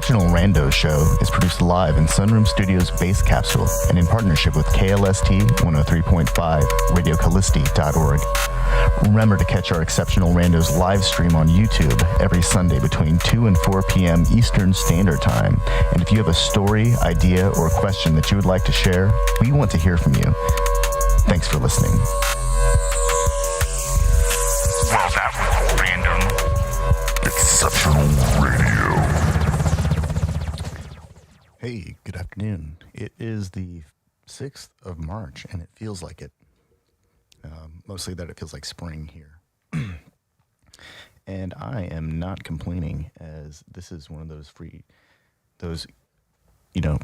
Exceptional Randos show is produced live in Sunroom Studios' Base Capsule and in partnership with KLST 103.5, RadioCallisti.org. Remember to catch our Exceptional Randos live stream on YouTube every Sunday between 2 and 4 p.m. Eastern Standard Time. And if you have a story, idea, or question that you would like to share, we want to hear from you. Thanks for listening. Well, that was random. Exceptional Radio. Hey, good afternoon. It is the 6th of March, and it feels like it. Mostly that it feels like spring here. And I am not complaining, as this is one of those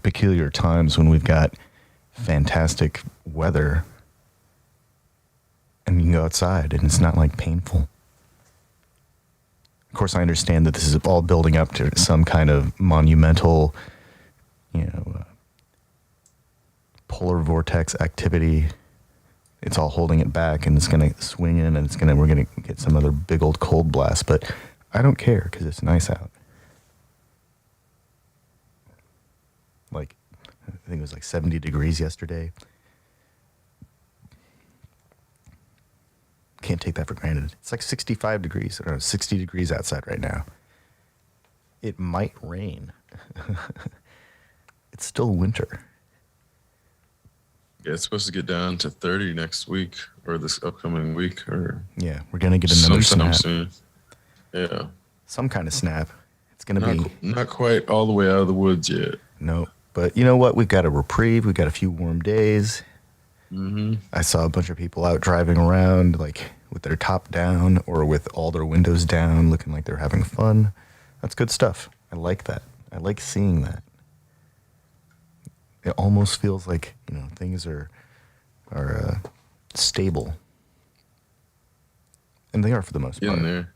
peculiar times when we've got fantastic weather and you can go outside and it's not like painful. Of course, I understand that this is all building up to some kind of monumental, polar vortex activity. It's all holding it back, and it's going to swing in, and we're going to get some other big old cold blast. But I don't care because it's nice out. Like, I think it was like 70 degrees yesterday. Can't take that for granted. It's like 65 degrees, or 60 degrees outside right now. It might rain. It's still winter. Yeah, it's supposed to get down to 30 next week or this upcoming week. Yeah, we're going to get another snap. Soon. Yeah. Some kind of snap. It's going to be... Not quite all the way out of the woods yet. No, but you know what? We've got a reprieve. We've got a few warm days. Mm-hmm. I saw a bunch of people out driving around like with their top down or with all their windows down, looking like they're having fun. That's good stuff. I like that. I like seeing that. It almost feels like, things are stable. And they are for the most part. In there.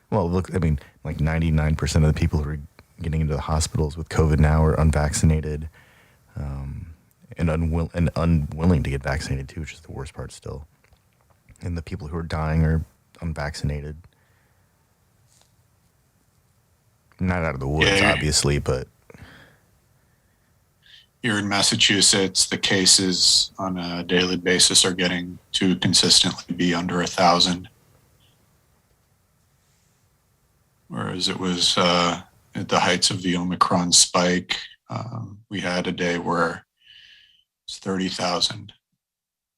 Well, look, I mean, like 99% of the people who are getting into the hospitals with COVID now are unvaccinated, and unwilling to get vaccinated too, which is the worst part still. And the people who are dying are unvaccinated. Not out of the woods, obviously, but... Here in Massachusetts, the cases on a daily basis are getting to consistently be under 1,000. Whereas it was at the heights of the Omicron spike, we had a day where it's 30,000.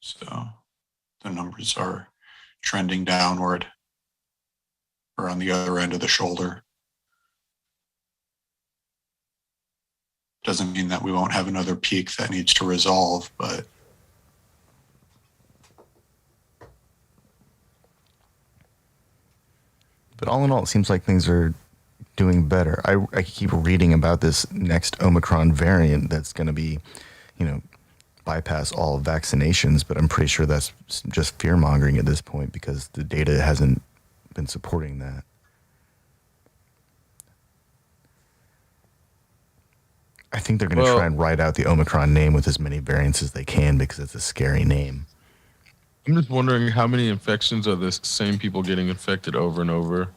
So the numbers are trending downward or on the other end of the shoulder. Doesn't mean that we won't have another peak that needs to resolve, but all in all, it seems like things are doing better. I keep reading about this next Omicron variant that's going to be, bypass all vaccinations, but I'm pretty sure that's just fear-mongering at this point because the data hasn't been supporting that. I think they're going to try and write out the Omicron name with as many variants as they can because it's a scary name. I'm just wondering how many infections are the same people getting infected over and over.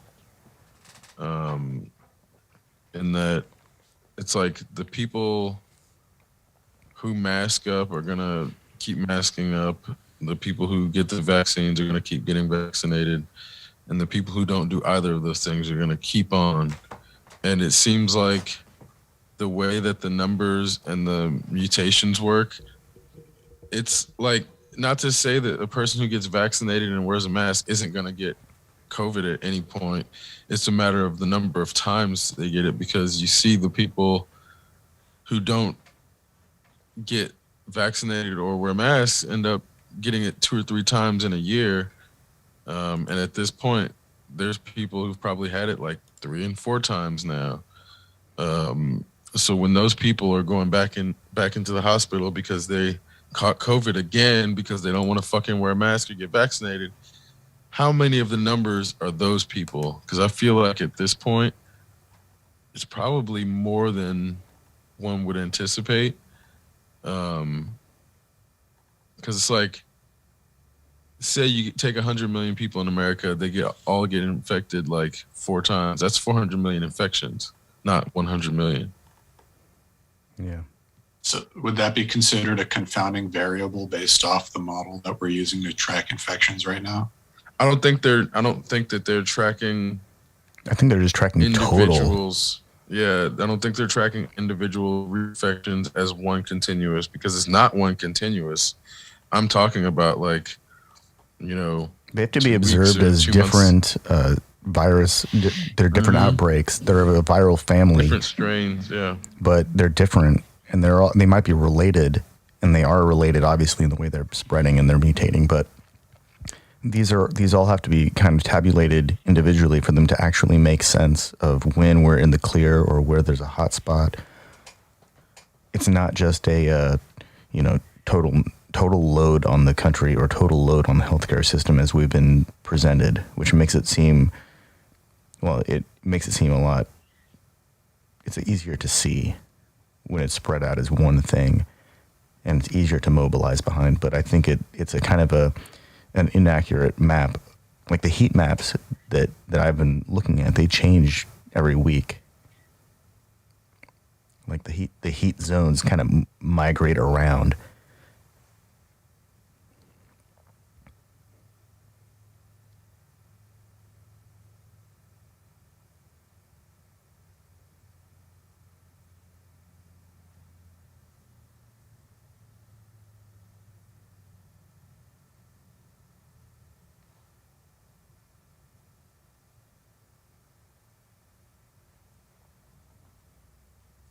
In that it's like the people who mask up are going to keep masking up. The people who get the vaccines are going to keep getting vaccinated. And the people who don't do either of those things are going to keep on. And it seems like the way that the numbers and the mutations work, it's like, not to say that a person who gets vaccinated and wears a mask isn't going to get COVID at any point. It's a matter of the number of times they get it, because you see the people who don't get vaccinated or wear masks end up getting it 2 or 3 times in a year. And at this point, there's people who've probably had it like 3 and 4 times now. So when those people are going back into the hospital because they caught COVID again because they don't want to fucking wear a mask or get vaccinated, how many of the numbers are those people? Because I feel like at this point, it's probably more than one would anticipate. Because it's like, say you take 100 million people in America, they all get infected like 4 times. That's 400 million infections. not 100 million. Yeah. So would that be considered a confounding variable based off the model that we're using to track infections right now? I don't think that they're tracking I think they're just tracking total. individuals. Yeah, I don't think they're tracking individual reinfections as one continuous, because it's not one continuous. I'm talking about, like, you know, They have to 2 be weeks observed or as 2 months. different virus. They're different outbreaks. They're a viral family, Different strains, yeah. but they're different, and they might be related, and they are related, obviously, in the way they're spreading and they're mutating. But these all have to be kind of tabulated individually for them to actually make sense of when we're in the clear or where there's a hot spot. It's not just a total load on the country or total load on the healthcare system as we've been presented, which makes it seem, it makes it seem a lot, it's easier to see when it's spread out as one thing, and it's easier to mobilize behind. But I think it's a kind of an inaccurate map. Like the heat maps that I've been looking at, they change every week. Like the heat zones kind of migrate around.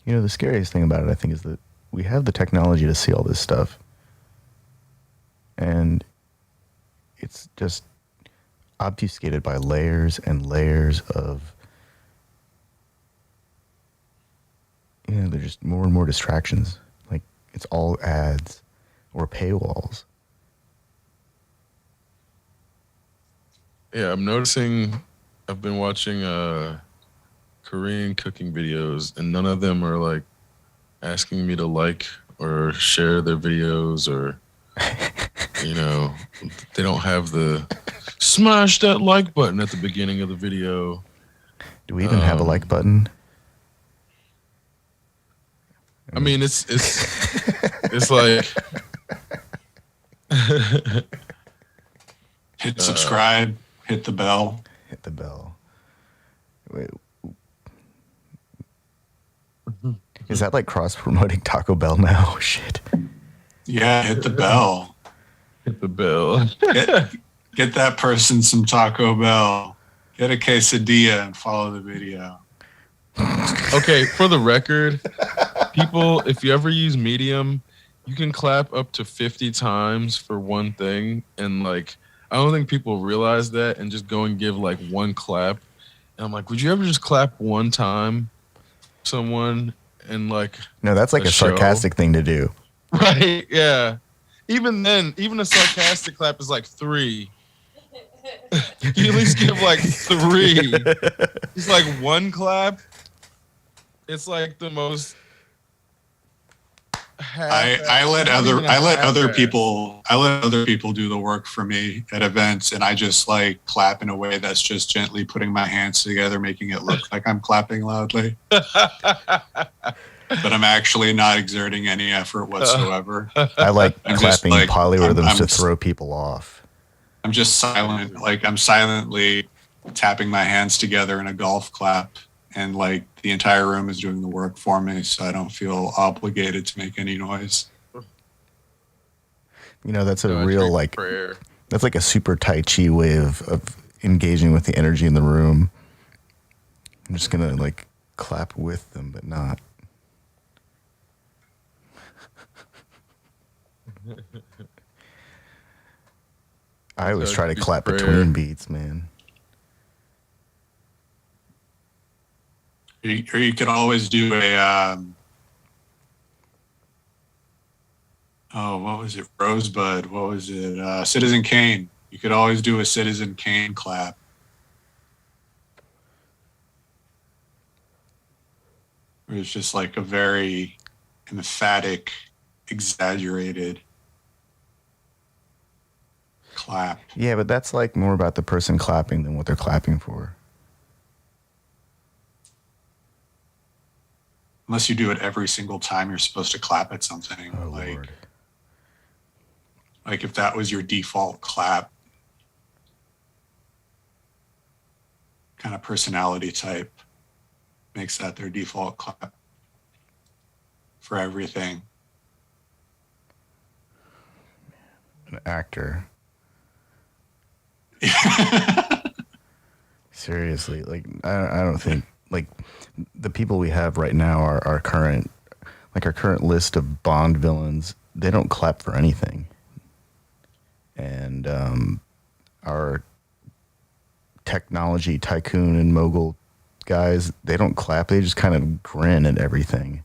You know, the scariest thing about it, I think, is that we have the technology to see all this stuff. And it's just obfuscated by layers and layers of, they're just more and more distractions. Like, it's all ads or paywalls. Yeah, I'm noticing, I've been watching Korean cooking videos, and none of them are like asking me to like or share their videos, or they don't have the smash that like button at the beginning of the video. Do we even have a like button? I mean, it's like hit subscribe, hit the bell. Hit the bell. Wait. Is that like cross-promoting Taco Bell now? Shit. Yeah, hit the bell. Hit the bell. Get that person some Taco Bell. Get a quesadilla and follow the video. Okay, for the record, people, if you ever use Medium, you can clap up to 50 times for one thing. And, like, I don't think people realize that and just go and give, like, one clap. And I'm like, would you ever just clap one time for someone? And like, no, that's like a sarcastic thing to do. Right, yeah. Even then, even a sarcastic clap is like 3. You at least give like 3. It's like one clap. It's like the most. I let other people do the work for me at events, and I just like clap in a way that's just gently putting my hands together, making it look like I'm clapping loudly. But I'm actually not exerting any effort whatsoever. I like clapping like, polyrhythms to throw people off. I'm just silent. Like, I'm silently tapping my hands together in a golf clap, and like the entire room is doing the work for me, so I don't feel obligated to make any noise. That's a real like prayer. That's like a super Tai Chi way of engaging with the energy in the room. I'm just gonna like clap with them, but not. I always try to clap between beats, man. Or you could always do a, what was it? Rosebud. What was it? Citizen Kane. You could always do a Citizen Kane clap. It's just like a very emphatic, exaggerated clap. Yeah, but that's like more about the person clapping than what they're clapping for. unless you do it every single time you're supposed to clap at something. Oh, Lord. Like if that was your default clap kind of personality type, makes that their default clap for everything. An actor. Seriously, like I don't think like the people we have right now are our current list of Bond villains. They don't clap for anything, and our technology tycoon and mogul guys, they don't clap. They just kind of grin at everything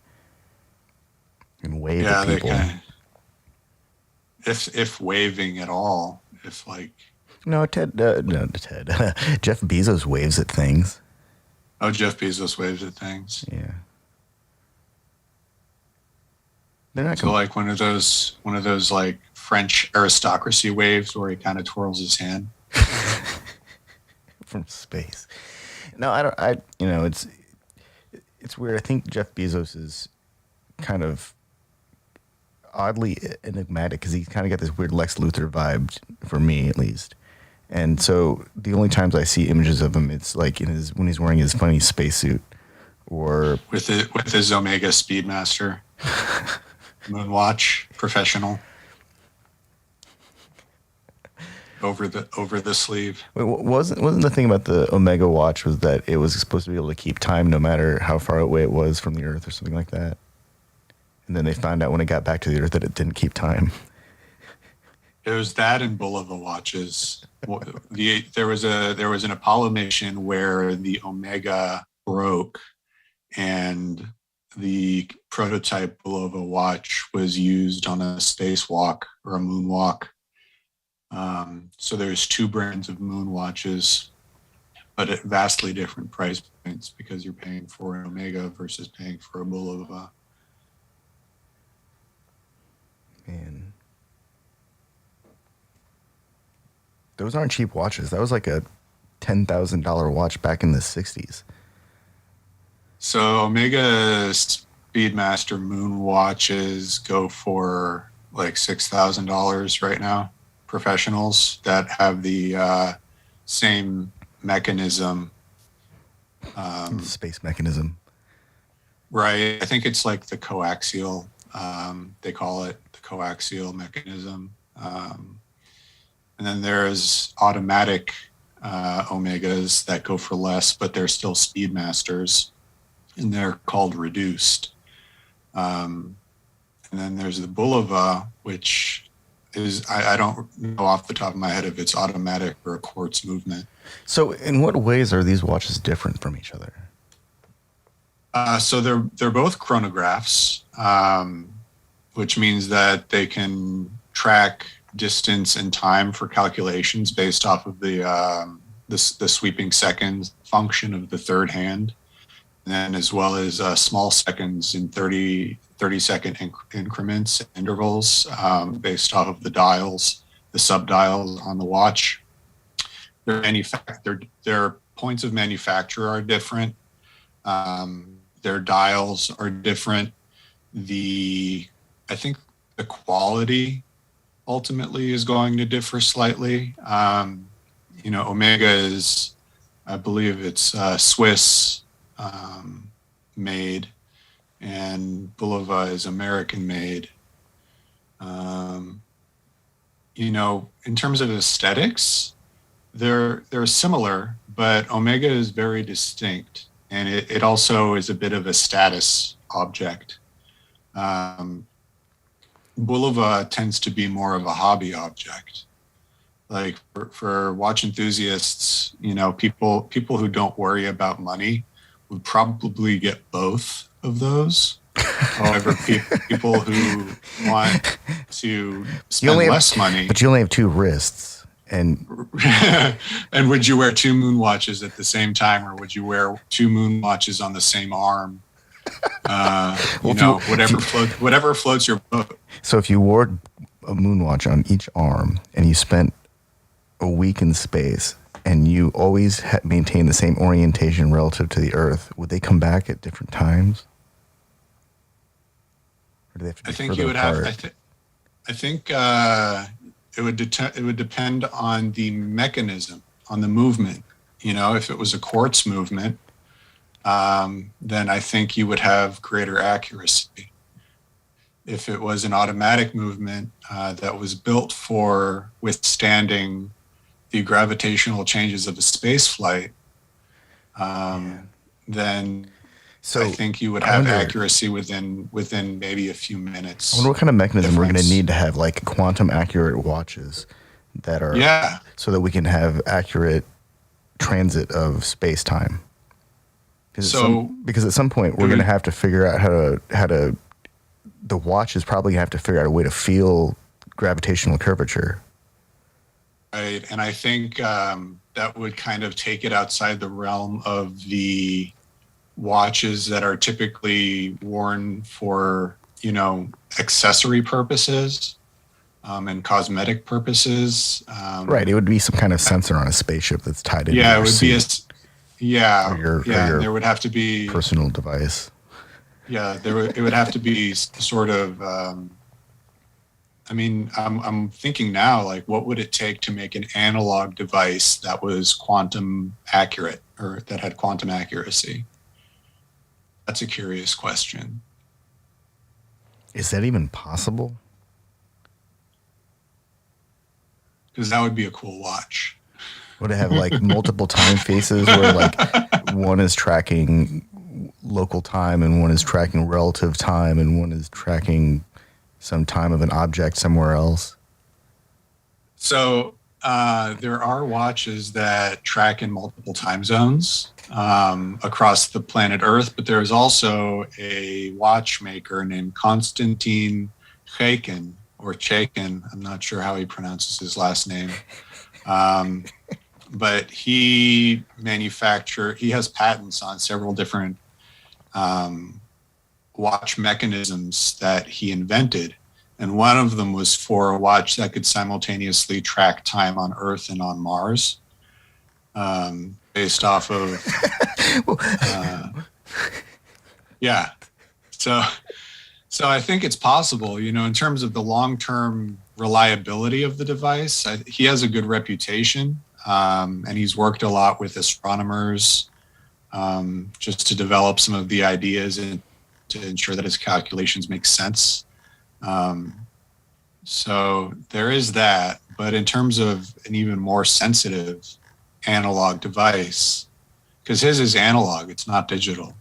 and wave at people. They kind of, if waving at all, if like. No, Ted. Jeff Bezos waves at things. Oh, Jeff Bezos waves at things. Yeah. They're not so like one of those like French aristocracy waves where he kind of twirls his hand from space. No, I don't. It's weird. I think Jeff Bezos is kind of oddly enigmatic because he's kind of got this weird Lex Luthor vibe for me, at least. And so the only times I see images of him, it's like when he's wearing his funny spacesuit, or with his Omega Speedmaster Moonwatch Professional over the sleeve. Wait, wasn't the thing about the Omega watch was that it was supposed to be able to keep time no matter how far away it was from the Earth or something like that? And then they found out when it got back to the Earth that it didn't keep time. It was that and Bulova watches. There was an Apollo mission where the Omega broke, and the prototype Bulova watch was used on a spacewalk or a moonwalk. So there's two brands of moon watches, but at vastly different price points because you're paying for an Omega versus paying for a Bulova. Man. Those aren't cheap watches. That was like a $10,000 watch back in the 60s. So Omega Speedmaster moon watches go for like $6,000 right now. Professionals that have the same mechanism. Space mechanism. Right. I think it's like the coaxial. They call it the coaxial mechanism. And then there's automatic Omegas that go for less, but they're still Speedmasters, and they're called reduced. And then there's the Bulova, which is, I don't know off the top of my head if it's automatic or a quartz movement. So in what ways are these watches different from each other? So they're both chronographs, which means that they can track distance and time for calculations based off of the sweeping seconds function of the third hand, and then as well as small seconds in 30-second increments, intervals, based off of the dials, the sub-dials on the watch. Their points of manufacture are different. Their dials are different. I think the quality ultimately is going to differ slightly. Omega is, I believe it's Swiss made, and Bulova is American made. In terms of aesthetics, they're similar, but Omega is very distinct, and it also is a bit of a status object. Bulova tends to be more of a hobby object. Like for watch enthusiasts, people who don't worry about money would probably get both of those. However, people who want to spend less money. But you only have two wrists. And and would you wear two moon watches at the same time, or would you wear two moon watches on the same arm? Whatever floats your boat. So if you wore a moon watch on each arm and you spent a week in space and you always maintain the same orientation relative to the Earth, would they come back at different times? Or do they have to be I think further you would apart? have. I think it would depend on the mechanism, on the movement. You know, if it was a quartz movement, then I think you would have greater accuracy. If it was an automatic movement that was built for withstanding the gravitational changes of a space flight, then So I think you would I have wonder, accuracy within maybe a few I wonder minutes what kind of mechanism we're going to difference. need to have like quantum accurate watches that are Yeah. so that we can have accurate transit of space time. So Because at some point we're it going to would- have to figure out how to the watch is probably going to have to figure out a way to feel gravitational curvature. Right. And I think that would kind of take it outside the realm of the watches that are typically worn for, accessory purposes and cosmetic purposes. Right. It would be some kind of sensor on a spaceship that's tied into Yeah, your it would suit yeah, or your and there would have to be, personal device. yeah, it would have to be sort of, I'm thinking now, like, what would it take to make an analog device that was quantum accurate or that had quantum accuracy? That's a curious question. Is that even possible? Because that would be a cool watch. Would it have like multiple time faces where like one is tracking local time and one is tracking relative time and one is tracking some time of an object somewhere else? So there are watches that track in multiple time zones across the planet Earth, but there is also a watchmaker named Konstantin Chaikin, or Chaikin. I'm not sure how he pronounces his last name. But he has patents on several different watch mechanisms that he invented. And one of them was for a watch that could simultaneously track time on Earth and on Mars, based off of, yeah. So I think it's possible, in terms of the long-term reliability of the device. He has a good reputation, and he's worked a lot with astronomers just to develop some of the ideas and to ensure that his calculations make sense. So there is that, but in terms of an even more sensitive analog device, because his is analog, it's not digital.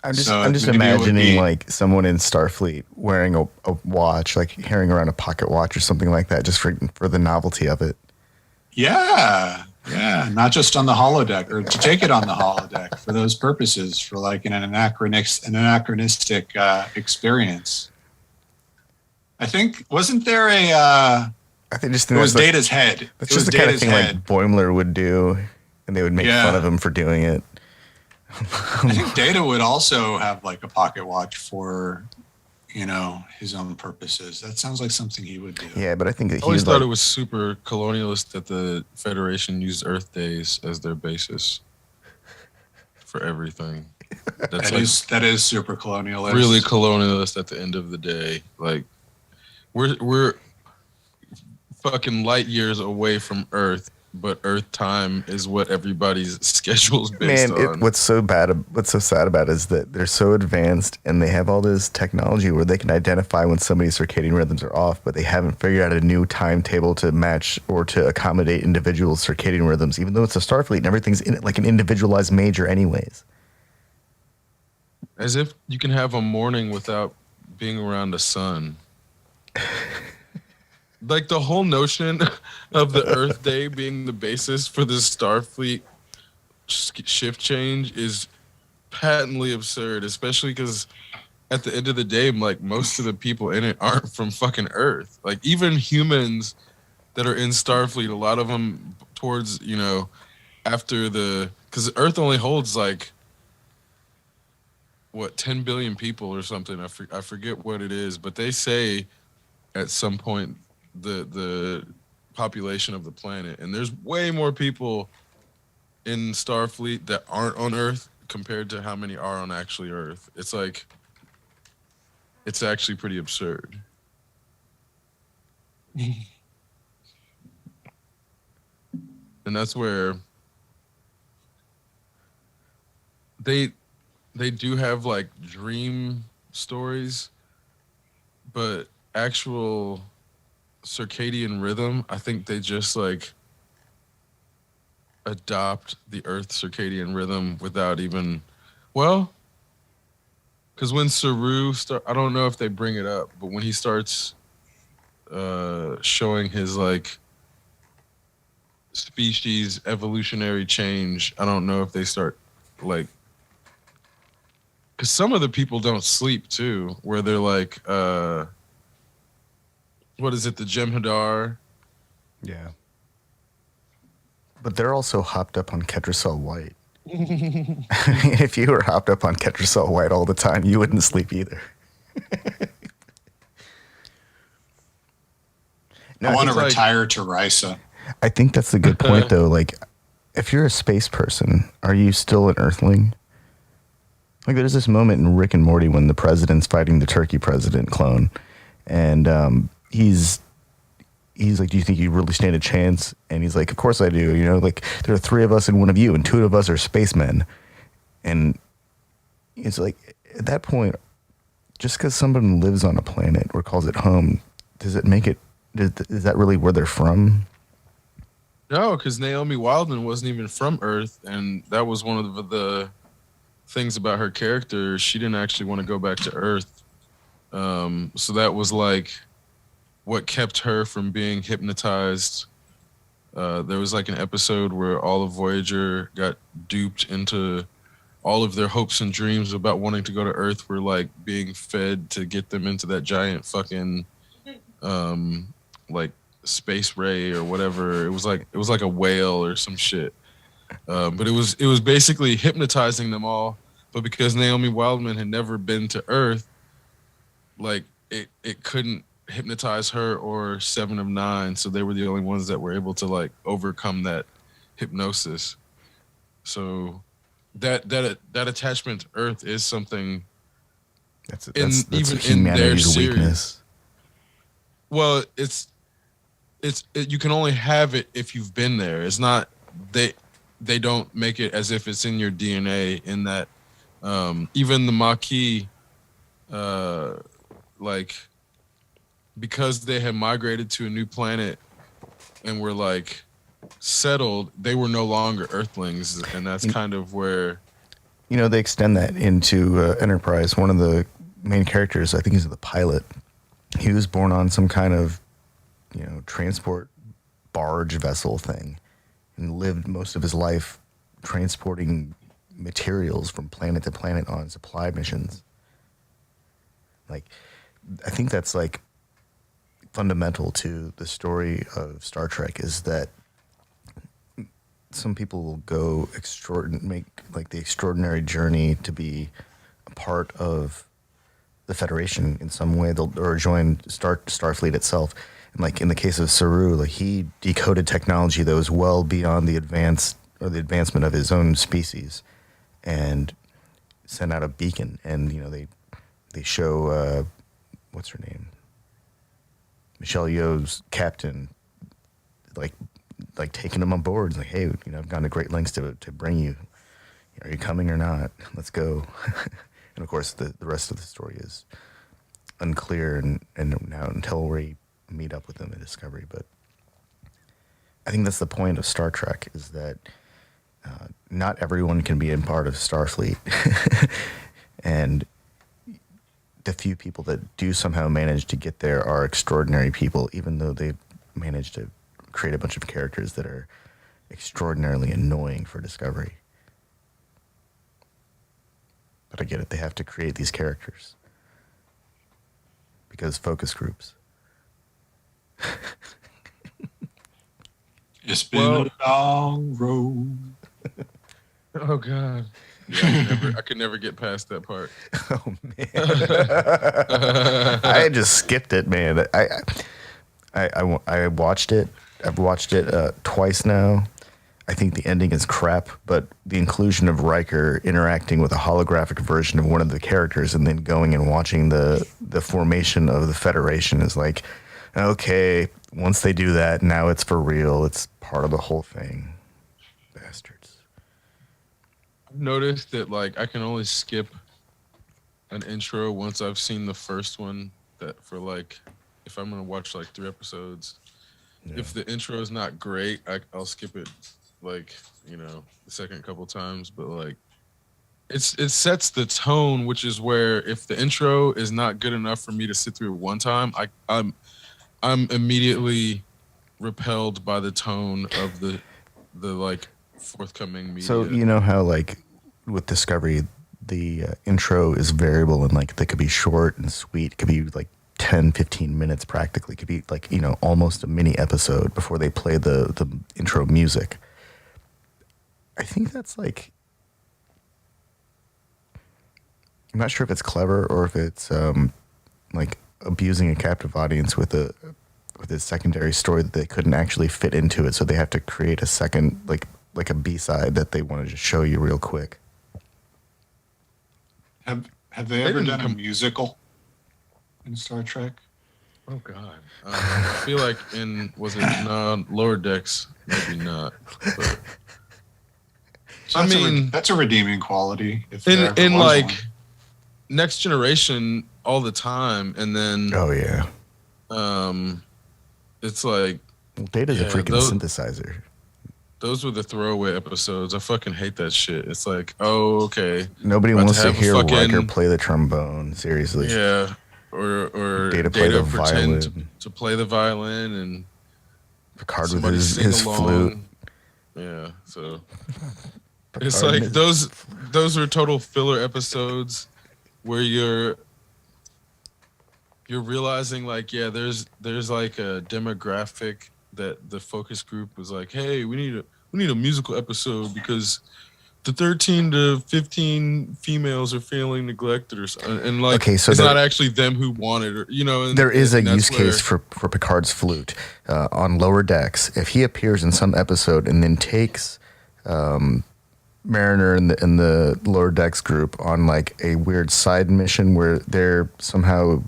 I'm just So maybe it would imagining be- like someone in Starfleet wearing a watch, like carrying around a pocket watch or something like that, just for the novelty of it. Yeah, not just on the holodeck, or to take it on the holodeck for those purposes, for like an anachronistic experience. I think, wasn't there I think just it was that's Data's head. that's It just was the kind of Data's thing head. like Boimler would do, and they would make Yeah. fun of him for doing it. I think Data would also have like a pocket watch for, his own purposes. That sounds like something he would do. Yeah, but I think that I he always was thought like, it was super colonialist that the Federation used Earth days as their basis for everything. That's That is super colonialist. really colonialist at the end of the day. Like we're fucking light years away from Earth, but Earth time is what everybody's schedule's based man, on. what's so sad about it is that they're so advanced and they have all this technology where they can identify when somebody's circadian rhythms are off, but they haven't figured out a new timetable to match or to accommodate individual circadian rhythms, even though it's a Starfleet and everything's in it like an individualized major anyways. As if you can have a morning without being around the sun. Like the whole notion of the Earth Day being the basis for this Starfleet shift change is patently absurd, especially because at the end of the day, like most of the people in it aren't from fucking Earth. Like even humans that are in Starfleet, a lot of them towards, after because Earth only holds like, 10 billion people or something. I forget what it is, but they say at some point the population of the planet, and there's way more people in Starfleet that aren't on Earth compared to how many are on actually Earth. It's like it's actually pretty absurd. And that's where they do have like dream stories, but actual circadian rhythm, I think they just like adopt the Earth circadian rhythm without even, well, because when Saru I don't know if they bring it up, but when he starts showing his like species evolutionary change, I don't know if they start like, because some of the people don't sleep too, where they're like, what is it, the Jem'Hadar? Yeah. But they're also hopped up on Ketracel White. I mean, if you were hopped up on Ketracel White all the time, you wouldn't sleep either. I want to like, retire to Risa. I think that's a good point, though. Like, if you're a space person, are you still an Earthling? Like, there's this moment in Rick and Morty when the president's fighting the turkey president clone, and he's like, do you think you really stand a chance? And he's like, of course I do. You know, like, there are 3 of us and 1 of you, and 2 of us are spacemen. And it's like, at that point, just because someone lives on a planet or calls it home, does it make it, is that really where they're from? No, because Naomi Wildman wasn't even from Earth, and that was one of the things about her character. She didn't actually want to go back to Earth. So that was like what kept her from being hypnotized. There was like an episode where all of Voyager got duped into all of their hopes and dreams about wanting to go to Earth were like being fed to get them into that giant fucking like space ray or whatever. It was like a whale or some shit. But it was basically hypnotizing them all. But because Naomi Wildman had never been to Earth, like it couldn't hypnotize her or 7 of 9, so they were the only ones that were able to like overcome that hypnosis. So that attachment to Earth is something That's even humanity's in their series. weakness. Well, you can only have it if you've been there. It's not they don't make it as if it's in your DNA. In that, even the Maquis, like, because they had migrated to a new planet and were like settled, they were no longer Earthlings, and that's kind of where, you know, they extend that into Enterprise. One of the main characters, I think he's the pilot. He was born on some kind of, you know, transport barge vessel thing, and lived most of his life transporting materials from planet to planet on supply missions. Like, I think that's like fundamental to the story of Star Trek, is that some people will go make like the extraordinary journey to be a part of the Federation in some way, or join Starfleet itself. And like in the case of Saru, like he decoded technology that was well beyond the advancement of his own species, and sent out a beacon. And you know, they show what's her name, Michelle Yeoh's captain, like taking him on board. It's like, hey, you know, I've gone to great lengths to bring you. Are you coming or not? Let's go. And of course, the rest of the story is unclear, and now until we meet up with them in Discovery. But I think that's the point of Star Trek, is that not everyone can be in part of Starfleet, and the few people that do somehow manage to get there are extraordinary people, even though they managed to create a bunch of characters that are extraordinarily annoying for Discovery. But I get it. They have to create these characters because focus groups. It's been a long road. oh god, yeah, I could never get past that part. Oh man, I just skipped it, man. I watched it. I've watched it twice now. I think the ending is crap, but the inclusion of Riker interacting with a holographic version of one of the characters and then going and watching the formation of the Federation is like, okay, once they do that, now it's for real. It's part of the whole thing. Bastards. I've noticed that like I can only skip an intro once I've seen the first one. That for like, if I'm gonna watch like 3 episodes, if the intro is not great, I'll skip it. Like, you know, the second couple times, but like it sets the tone, which is where if the intro is not good enough for me to sit through it one time, I'm immediately repelled by the tone of the like forthcoming media. So you know how like with Discovery, the intro is variable and like they could be short and sweet. It could be like 10, 15 minutes practically. It could be like, you know, almost a mini episode before they play the intro music. I think that's like, I'm not sure if it's clever or if it's like abusing a captive audience with a secondary story that they couldn't actually fit into it, so they have to create a second like a B-side that they want to just show you real quick. Have they ever done a musical in Star Trek? Oh God, I feel like Lower Decks, maybe not. But, So that's a redeeming quality. If in like one. Next Generation all the time, and then it's like Data's a freaking synthesizer. Those were the throwaway episodes. I fucking hate that shit. It's like, oh, okay. Nobody wants to hear Riker play the trombone. Seriously. Yeah, or Data play the violin. To play the violin, and Picard with his flute. Yeah, so it's like those are total filler episodes where you're realizing like, yeah, there's like a demographic that the focus group was like, hey, we need a musical episode because the 13 to 15 females are feeling neglected or something. And like, okay, so it's not actually them who want it, or, you know. And, there is a use case for Picard's flute on Lower Decks. If he appears in some episode and then takes Mariner and the Lower Decks group on like a weird side mission where they're somehow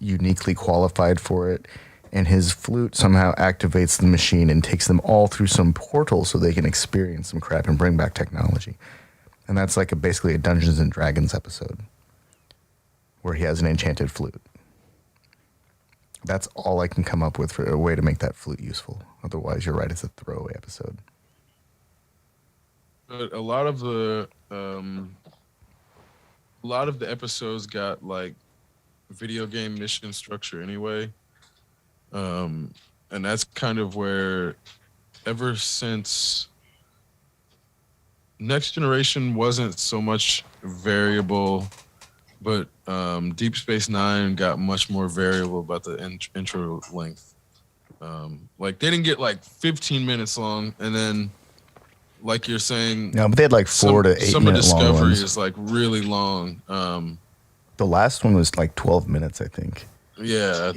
uniquely qualified for it, and his flute somehow activates the machine and takes them all through some portal so they can experience some crap and bring back technology. And that's like basically a Dungeons and Dragons episode where he has an enchanted flute. That's all I can come up with for a way to make that flute useful. Otherwise, you're right, it's a throwaway episode. But a lot of the episodes got like video game mission structure anyway. And that's kind of where, ever since Next Generation wasn't so much variable, but Deep Space Nine got much more variable about the intro length. Like they didn't get like 15 minutes long, and then like you're saying, no, but they had like 4 to 8 minute long ones. Some of Discovery is like really long. The last one was like 12 minutes, I think. Yeah,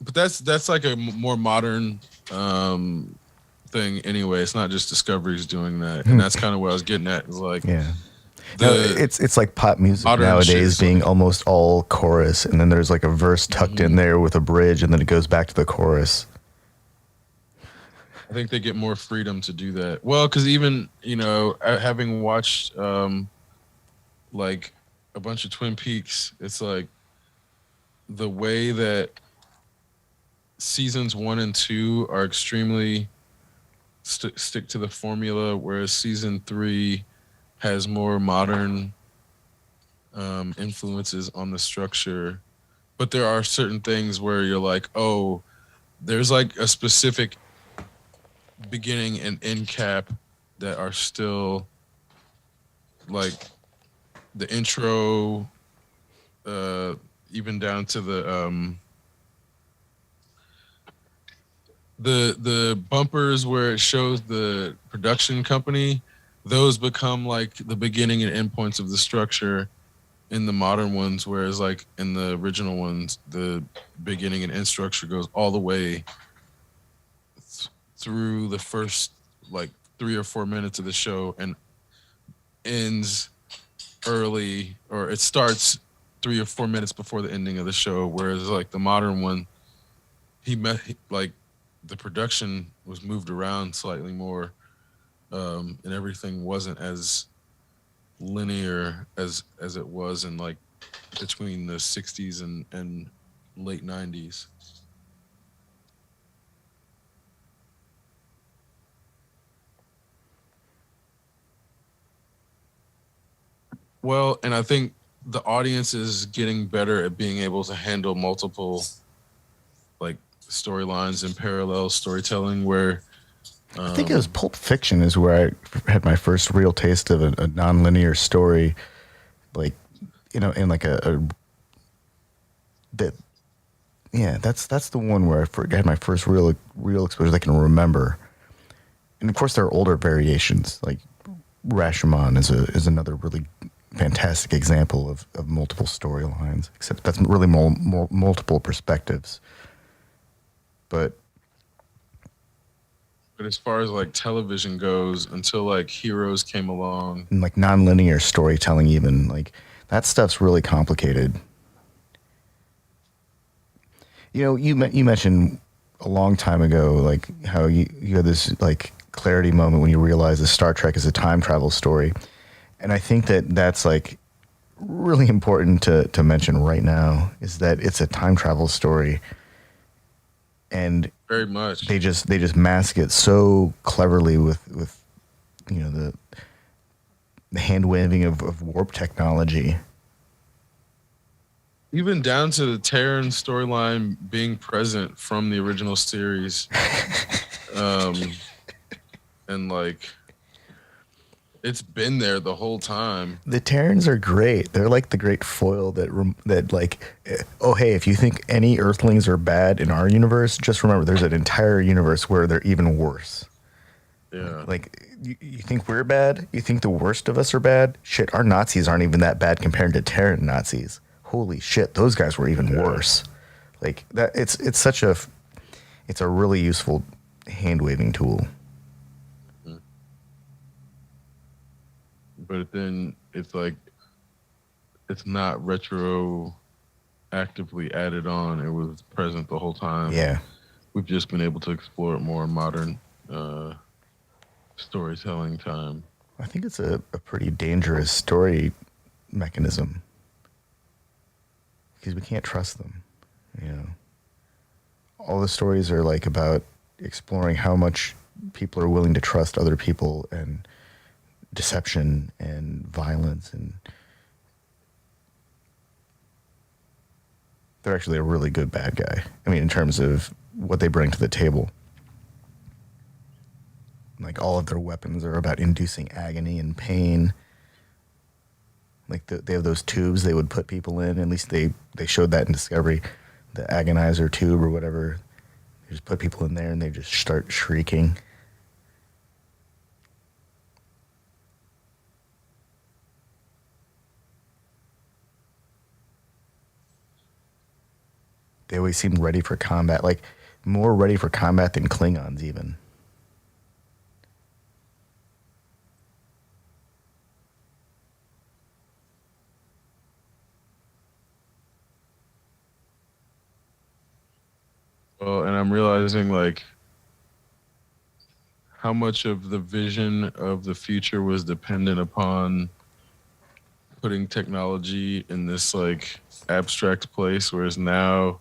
but that's like a more modern thing anyway. It's not just Discovery's doing that, and that's kind of what I was getting at. Is like, yeah, it's like pop music nowadays being almost all chorus, and then there's like a verse tucked in there with a bridge, and then it goes back to the chorus. I think they get more freedom to do that. Well, because even, you know, having watched like a bunch of Twin Peaks, it's like the way that seasons 1 and 2 are extremely stick to the formula, whereas season 3 has more modern influences on the structure. But there are certain things where you're like, oh, there's like a specific beginning and end cap that are still like the intro, even down to the bumpers where it shows the production company. Those become like the beginning and end points of the structure in the modern ones, whereas like in the original ones, the beginning and end structure goes all the way through the first like 3 or 4 minutes of the show and ends early, or it starts 3 or 4 minutes before the ending of the show. Whereas like the modern one, like the production was moved around slightly more, and everything wasn't as linear as it was in like between the 60s and late 90s. Well, and I think the audience is getting better at being able to handle multiple like storylines and parallel storytelling where I think it was Pulp Fiction is where I had my first real taste of a non-linear story, like, you know, in like a that, yeah, that's the one where I had my first real exposure that I can remember. And of course there are older variations, like Rashomon is another really fantastic example of multiple storylines, except that's really multiple perspectives. But as far as like television goes, until like Heroes came along, and like non-linear storytelling, even like that stuff's really complicated. You know, you mentioned a long time ago, like how you had this like clarity moment when you realized that Star Trek is a time travel story, and I think that's like really important to mention right now, is that it's a time travel story, and very much they just mask it so cleverly with you know the hand waving of warp technology. Even down to the Terran storyline being present from the original series. And like it's been there the whole time. The Terrans are great. They're like the great foil that like, oh hey, if you think any Earthlings are bad in our universe, just remember there's an entire universe where they're even worse. Yeah. Like you think we're bad? You think the worst of us are bad? Shit, our Nazis aren't even that bad compared to Terran Nazis. Holy shit, those guys were even worse. Like that, it's a really useful hand waving tool. But then it's like it's not retroactively added on. It was present the whole time. Yeah, we've just been able to explore it more in modern storytelling time. I think it's a pretty dangerous story mechanism because we can't trust them. You know, all the stories are like about exploring how much people are willing to trust other people, and deception and violence, and they're actually a really good bad guy. I mean, in terms of what they bring to the table. Like all of their weapons are about inducing agony and pain. Like they have those tubes they would put people in. At least they showed that in Discovery, the agonizer tube or whatever. They just put people in there and they just start shrieking. They always seem ready for combat, like more ready for combat than Klingons even. Well, and I'm realizing like how much of the vision of the future was dependent upon putting technology in this like abstract place, whereas now,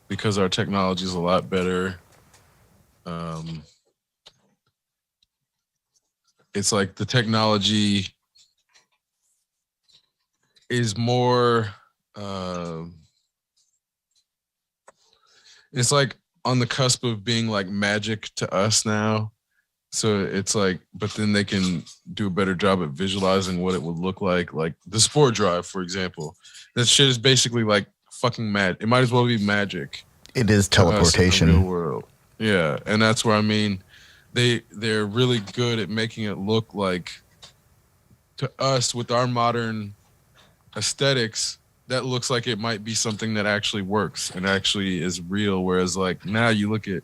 because our technology is a lot better, it's like the technology is more it's like on the cusp of being like magic to us now. So it's like, but then they can do a better job at visualizing what it would look like the spore drive, for example. That shit is basically like fucking mad. It might as well be magic. It is teleportation. In the real world. Yeah, and that's where I mean, they're really good at making it look like, to us with our modern aesthetics, that looks like it might be something that actually works and actually is real. Whereas like now you look at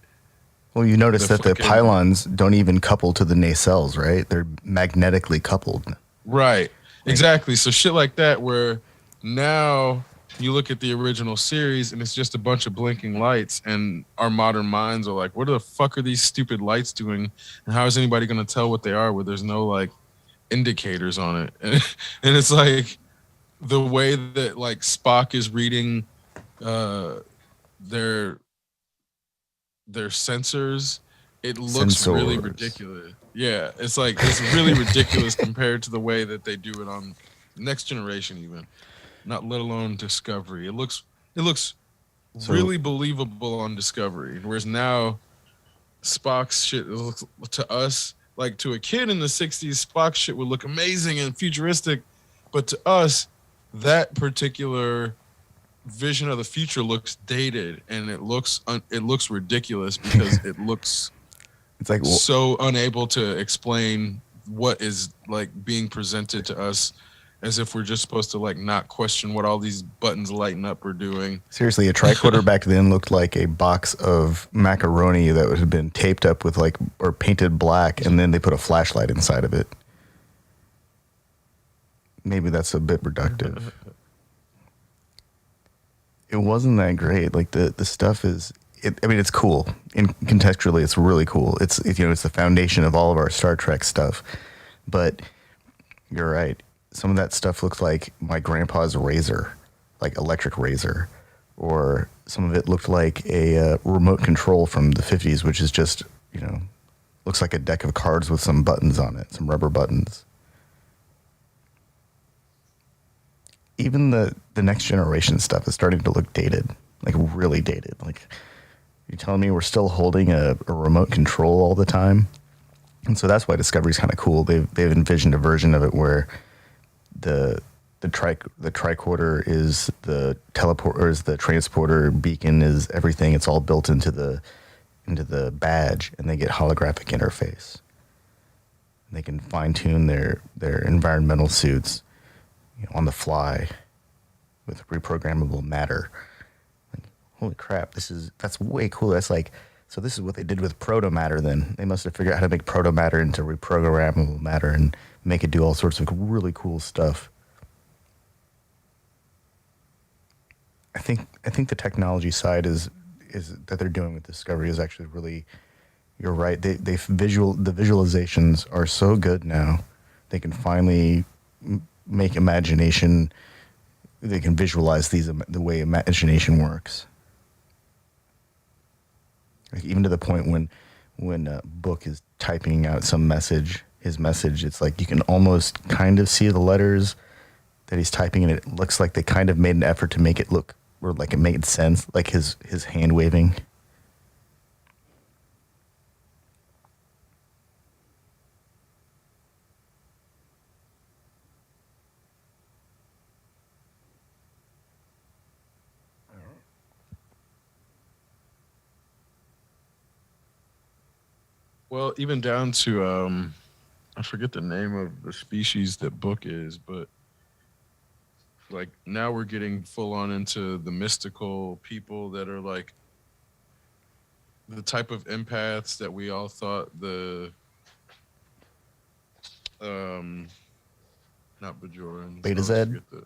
Well, you notice that the fucking- pylons don't even couple to the nacelles, right? They're magnetically coupled. Right. Exactly. So shit like that, where now you look at the original series and it's just a bunch of blinking lights, and our modern minds are like, what the fuck are these stupid lights doing? And how is anybody going to tell what they are where there's no like indicators on it? And it's like the way that like Spock is reading their sensors, it looks really Sensors. ridiculous. Yeah, it's like it's really ridiculous compared to the way that they do it on Next Generation, even not let alone Discovery. It looks really believable on Discovery, whereas now Spock's shit looks to us like, to a kid in the '60s, Spock's shit would look amazing and futuristic, but to us, that particular vision of the future looks dated, and it looks ridiculous because it looks It's like, so unable to explain what is like being presented to us, as if we're just supposed to like not question what all these buttons lighting up are doing. seriously, a tricorder back then looked like a box of macaroni that had been taped up with like, or painted black, and then they put a flashlight inside of it. Maybe that's a bit reductive. It wasn't that great. Like the stuff is, I mean, it's cool. And contextually, it's really cool. It's it's the foundation of all of our Star Trek stuff. But you're right. Some of that stuff looks like my grandpa's razor, like electric razor, or some of it looked like a remote control from the 50s, which is just, looks like a deck of cards with some buttons on it, some rubber buttons. Even the Next Generation stuff is starting to look dated, like really dated. Like, you're telling me we're still holding a remote control all the time? And so that's why Discovery's kind of cool. They've envisioned a version of it where the tricorder is the teleport, or is the transporter, beacon is everything. It's all built into the badge, and they get holographic interface. They can fine tune their environmental suits on the fly with reprogrammable matter. Like, holy crap, that's way cool. That's like, so this is what they did with proto matter then. They must have figured out how to make proto matter into reprogrammable matter and make it do all sorts of really cool stuff. I think the technology side is that they're doing with Discovery is actually really, you're right. The visualizations are so good now. They can finally make imagination, they can visualize these the way imagination works. Like, even to the point when Book is typing out some message, his message, it's like you can almost kind of see the letters that he's typing, and it looks like they kind of made an effort to make it look, or like it made sense, like his hand waving. Well, even down to I forget the name of the species that Book is, but like now we're getting full on into the mystical people that are like the type of empaths that we all thought the not Bajorans, Beta Z? the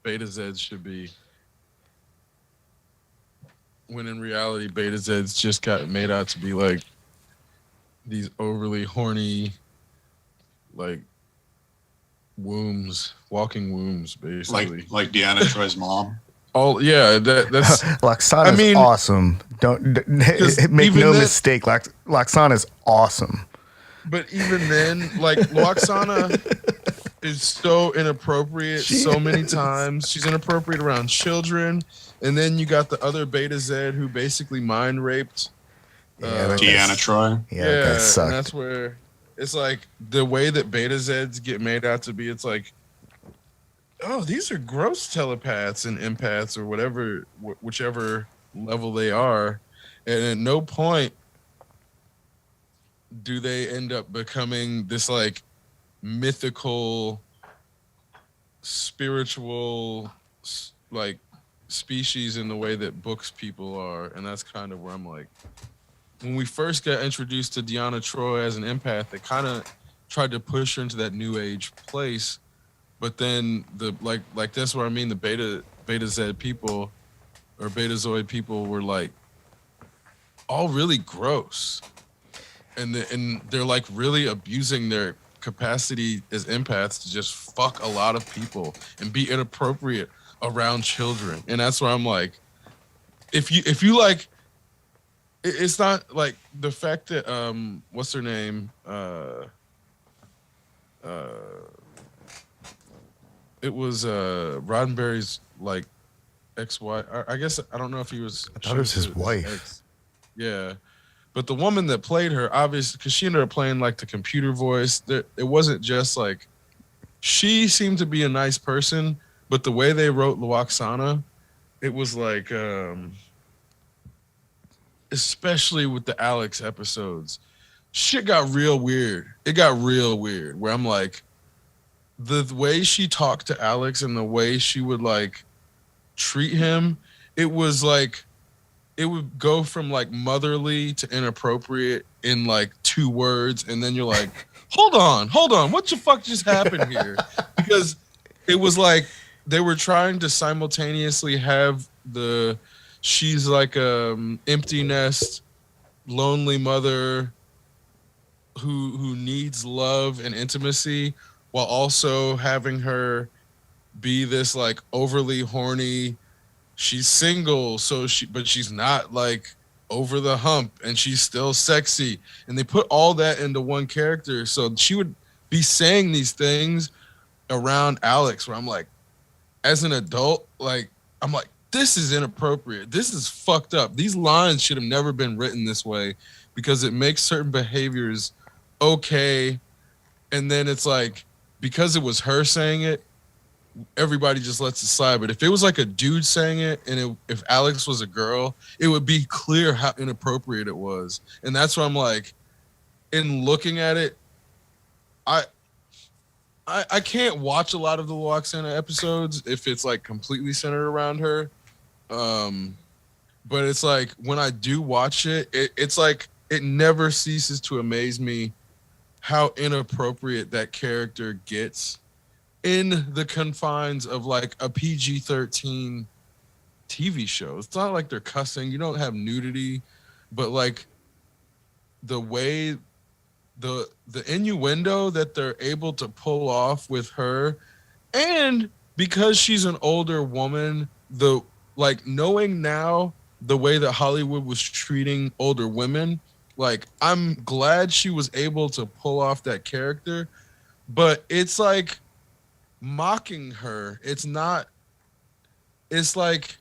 Beta Zeds should be, when in reality Beta Zeds just got made out to be like these overly horny, like wombs, walking wombs, basically. Like Deanna Troy's mom. Oh yeah, that's. Loxana's awesome. Don't make no mistake. Loxana's awesome. But even then, like Loxana is so inappropriate so many times. She's inappropriate around children, and then you got the other Beta Z who basically mind raped. Deanna Troy. Yeah, and that's where it's like the way that Beta Zeds get made out to be. It's like, oh, these are gross telepaths and empaths or whatever, whichever level they are, and at no point do they end up becoming this like mythical, spiritual, like species in the way that Book's people are, and that's kind of where I'm like, when we first got introduced to Deanna Troi as an empath, they kind of tried to push her into that new age place. But then the like that's what I mean. The beta Z people or betazoid people were like all really gross, and they're like really abusing their capacity as empaths to just fuck a lot of people and be inappropriate around children. And that's where I'm like, if you like, it's not like the fact that what's her name it was Roddenberry's like ex-wife. I guess I don't know if he was. I thought it was his wife. Ex. Yeah, but the woman that played her, obviously, because she ended up playing like the computer voice. It wasn't just like she seemed to be a nice person, but the way they wrote Luoxana, it was like, especially with the Alex episodes, shit got real weird. It got real weird. Where I'm like, the way she talked to Alex and the way she would like treat him, it was like it would go from like motherly to inappropriate in like 2 words, and then you're like, hold on, what the fuck just happened here? Because it was like they were trying to simultaneously have she's like empty nest, lonely mother who needs love and intimacy, while also having her be this like overly horny. She's single, but she's not like over the hump, and she's still sexy. And they put all that into one character. So she would be saying these things around Alex, where I'm like, as an adult, like, I'm like, this is inappropriate. This is fucked up. These lines should have never been written this way, because it makes certain behaviors okay. And then it's like, because it was her saying it, everybody just lets it slide. But if it was like a dude saying it, and if Alex was a girl, it would be clear how inappropriate it was. And that's why I'm like, in looking at it, I can't watch a lot of the Luoxana episodes if it's like completely centered around her. But it's like when I do watch it, it's like it never ceases to amaze me how inappropriate that character gets in the confines of like a PG-13 TV show. It's not like they're cussing. You don't have nudity, but like the way the innuendo that they're able to pull off with her, and because she's an older woman, the like knowing now the way that Hollywood was treating older women, like I'm glad she was able to pull off that character, but it's like mocking her. It's like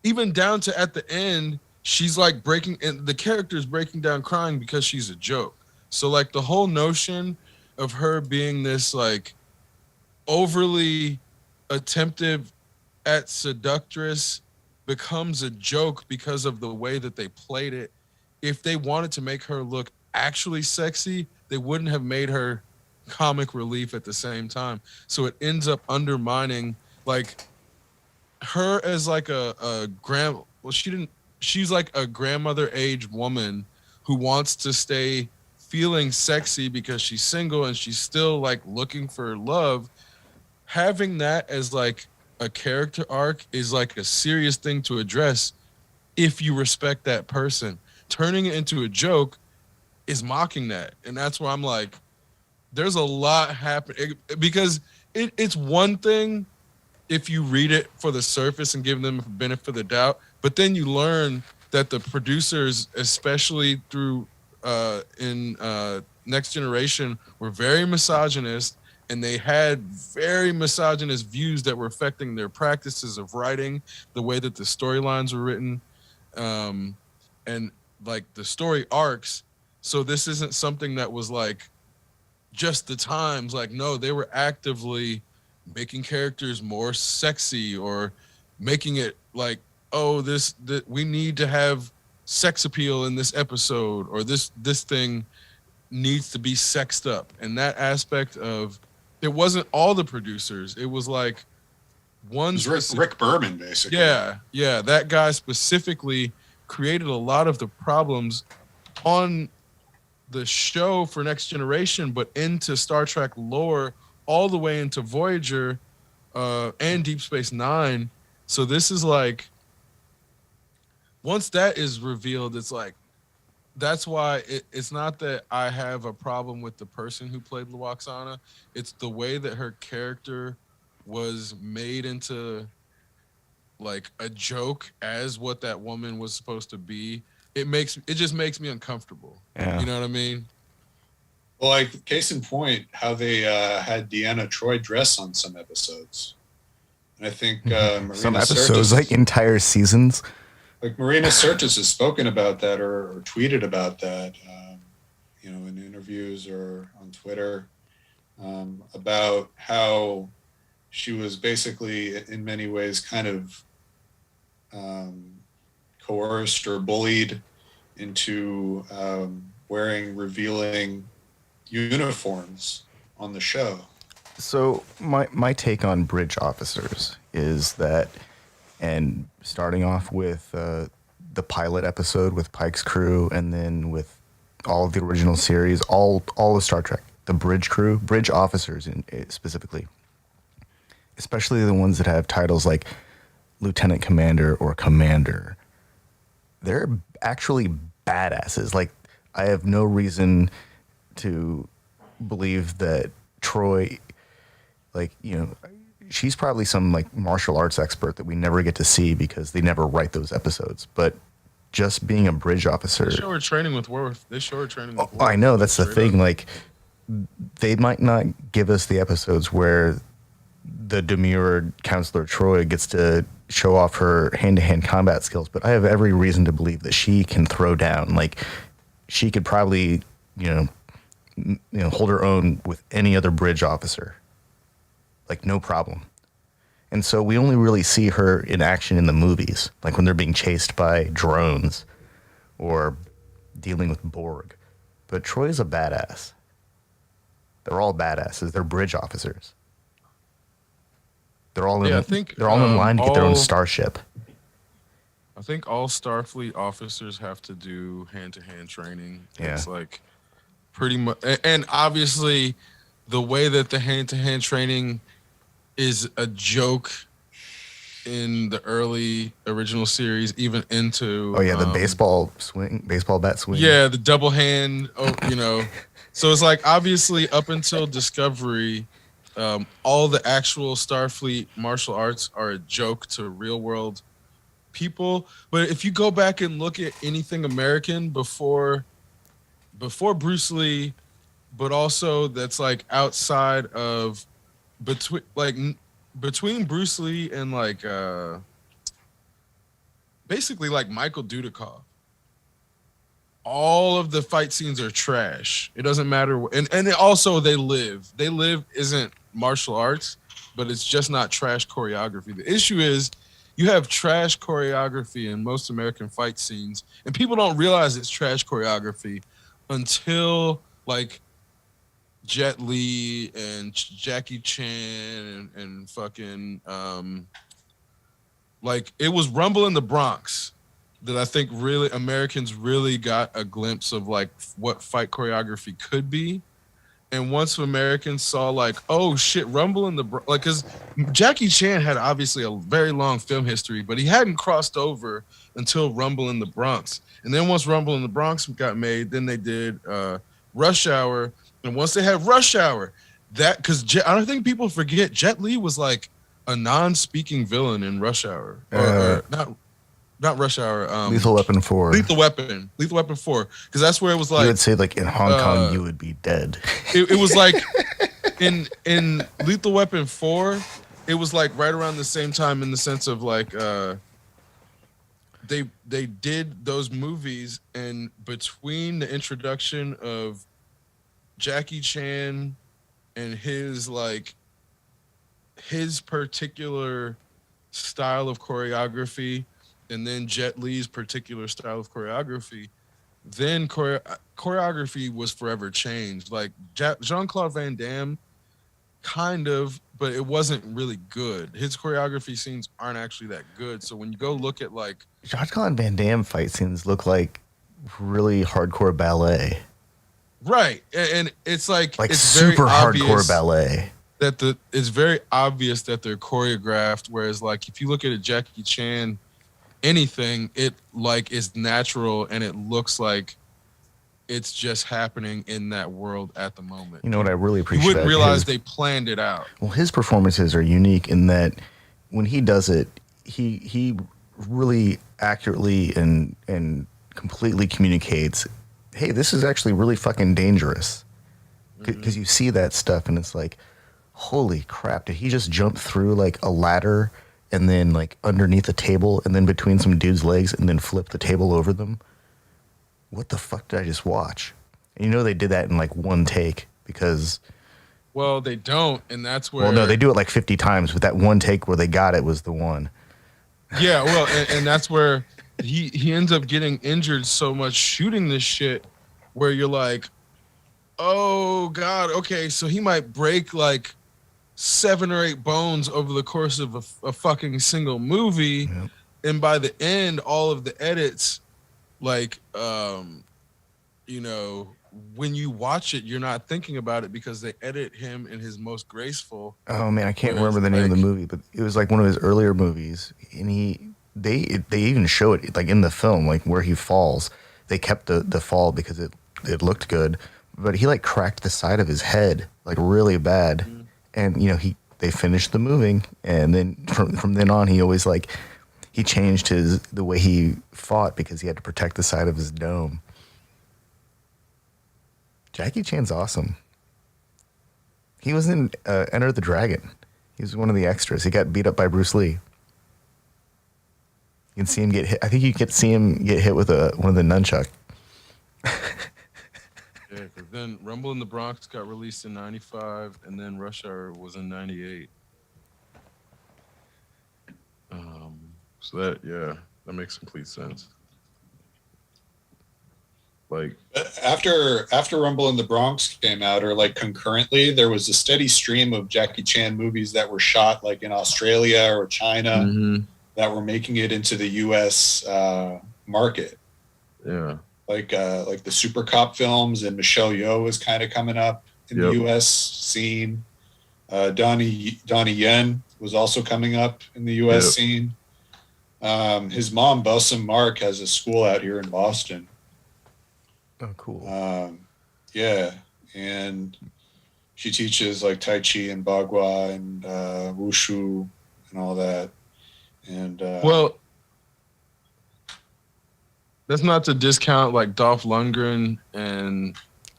even down to at the end, she's like breaking, and the character's breaking down crying because she's a joke. So like the whole notion of her being this like overly attempted at seductress becomes a joke because of the way that they played it. If they wanted to make her look actually sexy, they wouldn't have made her comic relief at the same time. So it ends up undermining like her as like she's like a grandmother age woman who wants to stay feeling sexy because she's single and she's still like looking for love. Having that as like a character arc is like a serious thing to address if you respect that person. Turning it into a joke is mocking that. And that's why I'm like, there's a lot happening, because it's one thing if you read it for the surface and give them the benefit of the doubt, but then you learn that the producers, especially through in Next Generation, were very misogynist, and they had very misogynist views that were affecting their practices of writing, the way that the storylines were written, and like the story arcs. So this isn't something that was like just the times. Like, no, they were actively making characters more sexy, or making it like, oh, we need to have sex appeal in this episode, or this thing needs to be sexed up. And that aspect of it wasn't all the producers. It was like one Rick Berman, basically. Yeah, that guy specifically created a lot of the problems on the show for Next Generation, but into Star Trek lore, all the way into Voyager and Deep Space Nine. So this is like, once that is revealed, it's like, that's why it's not that I have a problem with the person who played Luoxana. It's the way that her character was made into like a joke as what that woman was supposed to be. It just makes me uncomfortable. Yeah. You know what I mean? Well, like case in point, how they had Deanna Troi dress on some episodes. And I think Marina Some episodes, Sirtis, like entire seasons. like Marina Sirtis has spoken about that or tweeted about that, in interviews or on Twitter, about how she was basically in many ways kind of coerced or bullied into wearing revealing uniforms on the show. So my take on bridge officers is that, and starting off with the pilot episode with Pike's crew, and then with all of the original series, all of Star Trek, the bridge crew, bridge officers specifically, especially the ones that have titles like Lieutenant Commander or Commander, they're actually badasses. Like, I have no reason to believe that Troy, like, she's probably some like martial arts expert that we never get to see because they never write those episodes. But just being a bridge officer, They show her training with Worf. I know, that's the thing. Like, they might not give us the episodes where the demure Counselor Troy gets to show off her hand-to-hand combat skills, but I have every reason to believe that she can throw down. Like, she could probably, hold her own with any other bridge officer. Like, no problem. And so we only really see her in action in the movies, like when they're being chased by drones or dealing with Borg. But Troy's a badass. They're all badasses. They're bridge officers. They're all they're all in line to get their own starship. I think all Starfleet officers have to do hand-to-hand training. Yeah. It's like pretty much, and obviously the way that the hand-to-hand training is a joke in the early original series, even into The baseball bat swing. Yeah, the double hand. So it's like, obviously up until Discovery, all the actual Starfleet martial arts are a joke to real world people. But if you go back and look at anything American before Bruce Lee, but also that's like outside of between Bruce Lee and like basically like Michael Dudikoff, all of the fight scenes are trash. It doesn't matter. And also they live isn't martial arts, but it's just not trash choreography. The issue is you have trash choreography in most American fight scenes, and people don't realize it's trash choreography until like Jet Li and Jackie Chan and fucking like, it was Rumble in the Bronx that I think really Americans really got a glimpse of like what fight choreography could be. And once Americans saw like, oh shit, Rumble in the Bronx, like, because Jackie Chan had obviously a very long film history, but he hadn't crossed over until Rumble in the Bronx. And then once Rumble in the Bronx got made, then they did Rush Hour. And once they had Rush Hour, that, because I don't think people forget, Jet Li was like a non-speaking villain in Rush Hour, or not Rush Hour. Lethal Weapon 4. Lethal Weapon 4, because that's where it was like, You would say like in Hong Kong you would be dead. it was like in Lethal Weapon 4, it was like right around the same time, in the sense of like they did those movies, and between the introduction of Jackie Chan and his particular style of choreography, and then Jet Li's particular style of choreography, then choreography was forever changed. Like Jean-Claude Van Damme kind of but it wasn't really good. His choreography scenes aren't actually that good. So when you go look at like Jean-Claude Van Damme fight scenes look like really hardcore ballet. right, and it's like it's super very hardcore ballet. That it's very obvious that they're choreographed. Whereas like if you look at a Jackie Chan anything, it like is natural and it looks like it's just happening in that world at the moment. You know what I really appreciate? You wouldn't realize they planned it out. Well, his performances are unique in that when he does it, he really accurately and completely communicates, hey, this is actually really fucking dangerous. Because you see that stuff and it's like, holy crap, did he just jump through like a ladder and then like underneath a table and then between some dude's legs and then flip the table over them? What the fuck did I just watch? And you know they did that in like one take because... Well, they don't, and that's where... Well, no, they do it like 50 times, but that one take where they got it was the one. Yeah, well, and that's where he ends up getting injured so much shooting this shit where you're like, oh, God, okay, so he might break like 7 or 8 bones over the course of a fucking single movie, Yep. And by the end, all of the edits... Like, you know, when you watch it, you're not thinking about it because they edit him in his most graceful. Oh man, I can't remember the name of the movie, but it was like one of his earlier movies, and they even show it like in the film, like where he falls. They kept the fall because it looked good, but he like cracked the side of his head like really bad, and you know they finished the moving, and then from then on he always like. He changed the way he fought because he had to protect the side of his dome. Jackie Chan's awesome. He was in Enter the Dragon. He was one of the extras. He got beat up by Bruce Lee. You can see him get hit. I think you can see him get hit with one of the nunchuck. Yeah, because then Rumble in the Bronx got released in '95, and then Rush Hour was in '98. So that makes complete sense. Like after Rumble in the Bronx came out, or like concurrently, there was a steady stream of Jackie Chan movies that were shot like in Australia or China that were making it into the U.S. Market. Yeah, like the Super Cop films, and Michelle Yeoh was kind of coming up in the U.S. scene. Donnie Yen was also coming up in the U.S. scene. His mom, Busum Mark, has a school out here in Boston. Oh, cool. Yeah, and she teaches like Tai Chi and Bagua and Wushu and all that. And well, that's not to discount like Dolph Lundgren and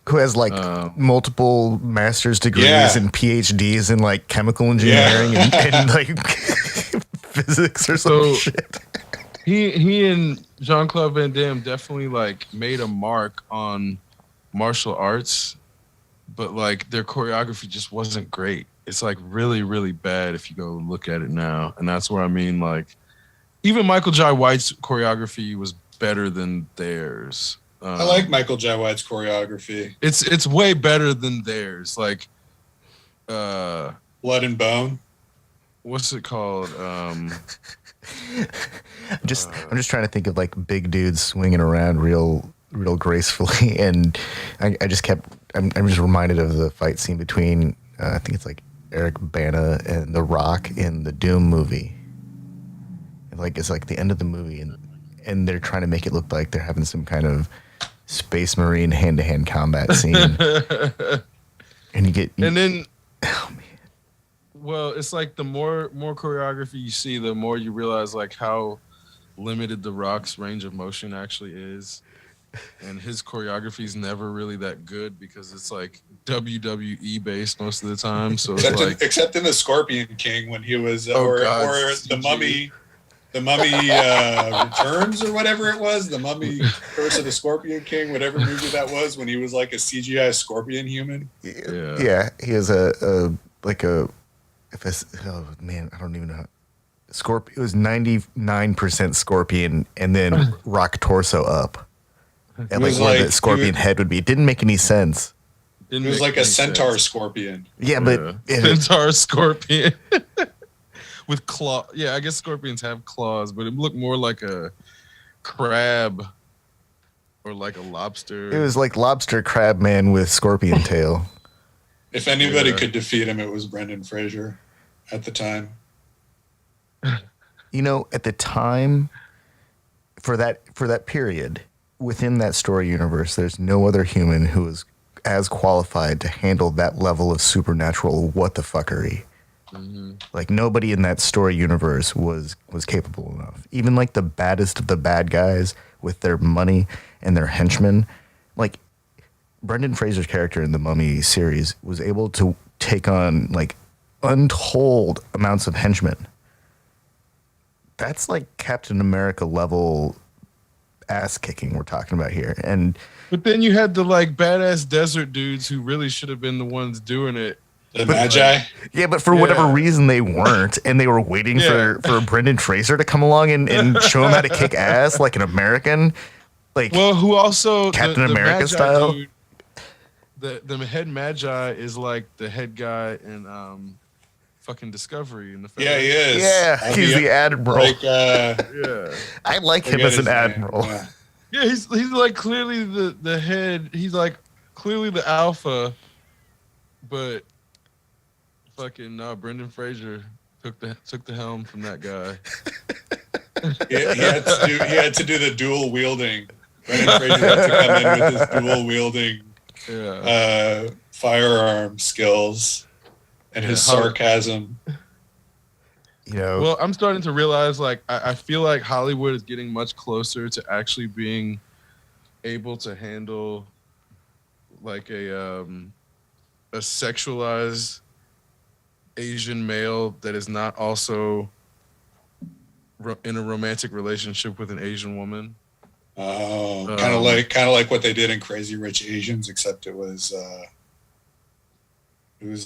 who has like multiple master's degrees and PhDs in like chemical engineering and like physics or some shit. He and Jean-Claude Van Damme definitely like made a mark on martial arts, but like their choreography just wasn't great. It's like really, really bad if you go look at it now. And that's where I mean, like, even Michael Jai White's choreography was better than theirs. I like Michael Jai White's choreography. It's way better than theirs. Like, Blood and Bone. What's it called? I'm just trying to think of like big dudes swinging around real gracefully, and I'm just reminded of the fight scene between I think it's like Eric Bana and The Rock in the Doom movie. And like it's like the end of the movie, and they're trying to make it look like they're having some kind of Space Marine hand-to-hand combat scene. And then oh man. Well, it's like the more choreography you see, the more you realize like how limited The Rock's range of motion actually is. And his choreography is never really that good because it's like WWE based most of the time. So except in the Scorpion King when he was or the Mummy Returns or whatever it was, the Mummy Curse of the Scorpion King, whatever movie that was, when he was like a CGI scorpion human. Yeah, he has I don't even know. Scorpion. It was 99% Scorpion, and then Rock torso up, and like where the Scorpion head would be. It didn't make any sense. It was like a centaur scorpion. Yeah, but centaur scorpion with claw. Yeah, I guess scorpions have claws, but it looked more like a crab or like a lobster. It was like lobster crab man with scorpion tail. If anybody could defeat him, it was Brendan Fraser at the time. You know, at the time, for that period, within that story universe, there's no other human who is as qualified to handle that level of supernatural what the fuckery. Mm-hmm. Like nobody in that story universe was capable enough. Even like the baddest of the bad guys with their money and their henchmen, like Brendan Fraser's character in the Mummy series was able to take on like untold amounts of henchmen. That's like Captain America level ass kicking we're talking about here. But then you had the like badass desert dudes who really should have been the ones doing it. The Magi? Yeah, but for whatever reason they weren't, and they were waiting for Brendan Fraser to come along and show him how to kick ass like an American. Like, well, who also Captain America Magi style? Dude, the head Magi is like the head guy in fucking Discovery in the film. Yeah, he is. Yeah, he's the admiral. Like, I like him as an admiral. Yeah, he's like clearly the head. He's like clearly the alpha, but fucking no, Brendan Fraser took the helm from that guy. he had to do the dual wielding. Brendan Fraser had to come in with his dual wielding firearm skills and his sarcasm. You know, well, I'm starting to realize, like, I feel like Hollywood is getting much closer to actually being able to handle, like, a sexualized Asian male that is not also in a romantic relationship with an Asian woman. Oh, kind of like what they did in Crazy Rich Asians, except it was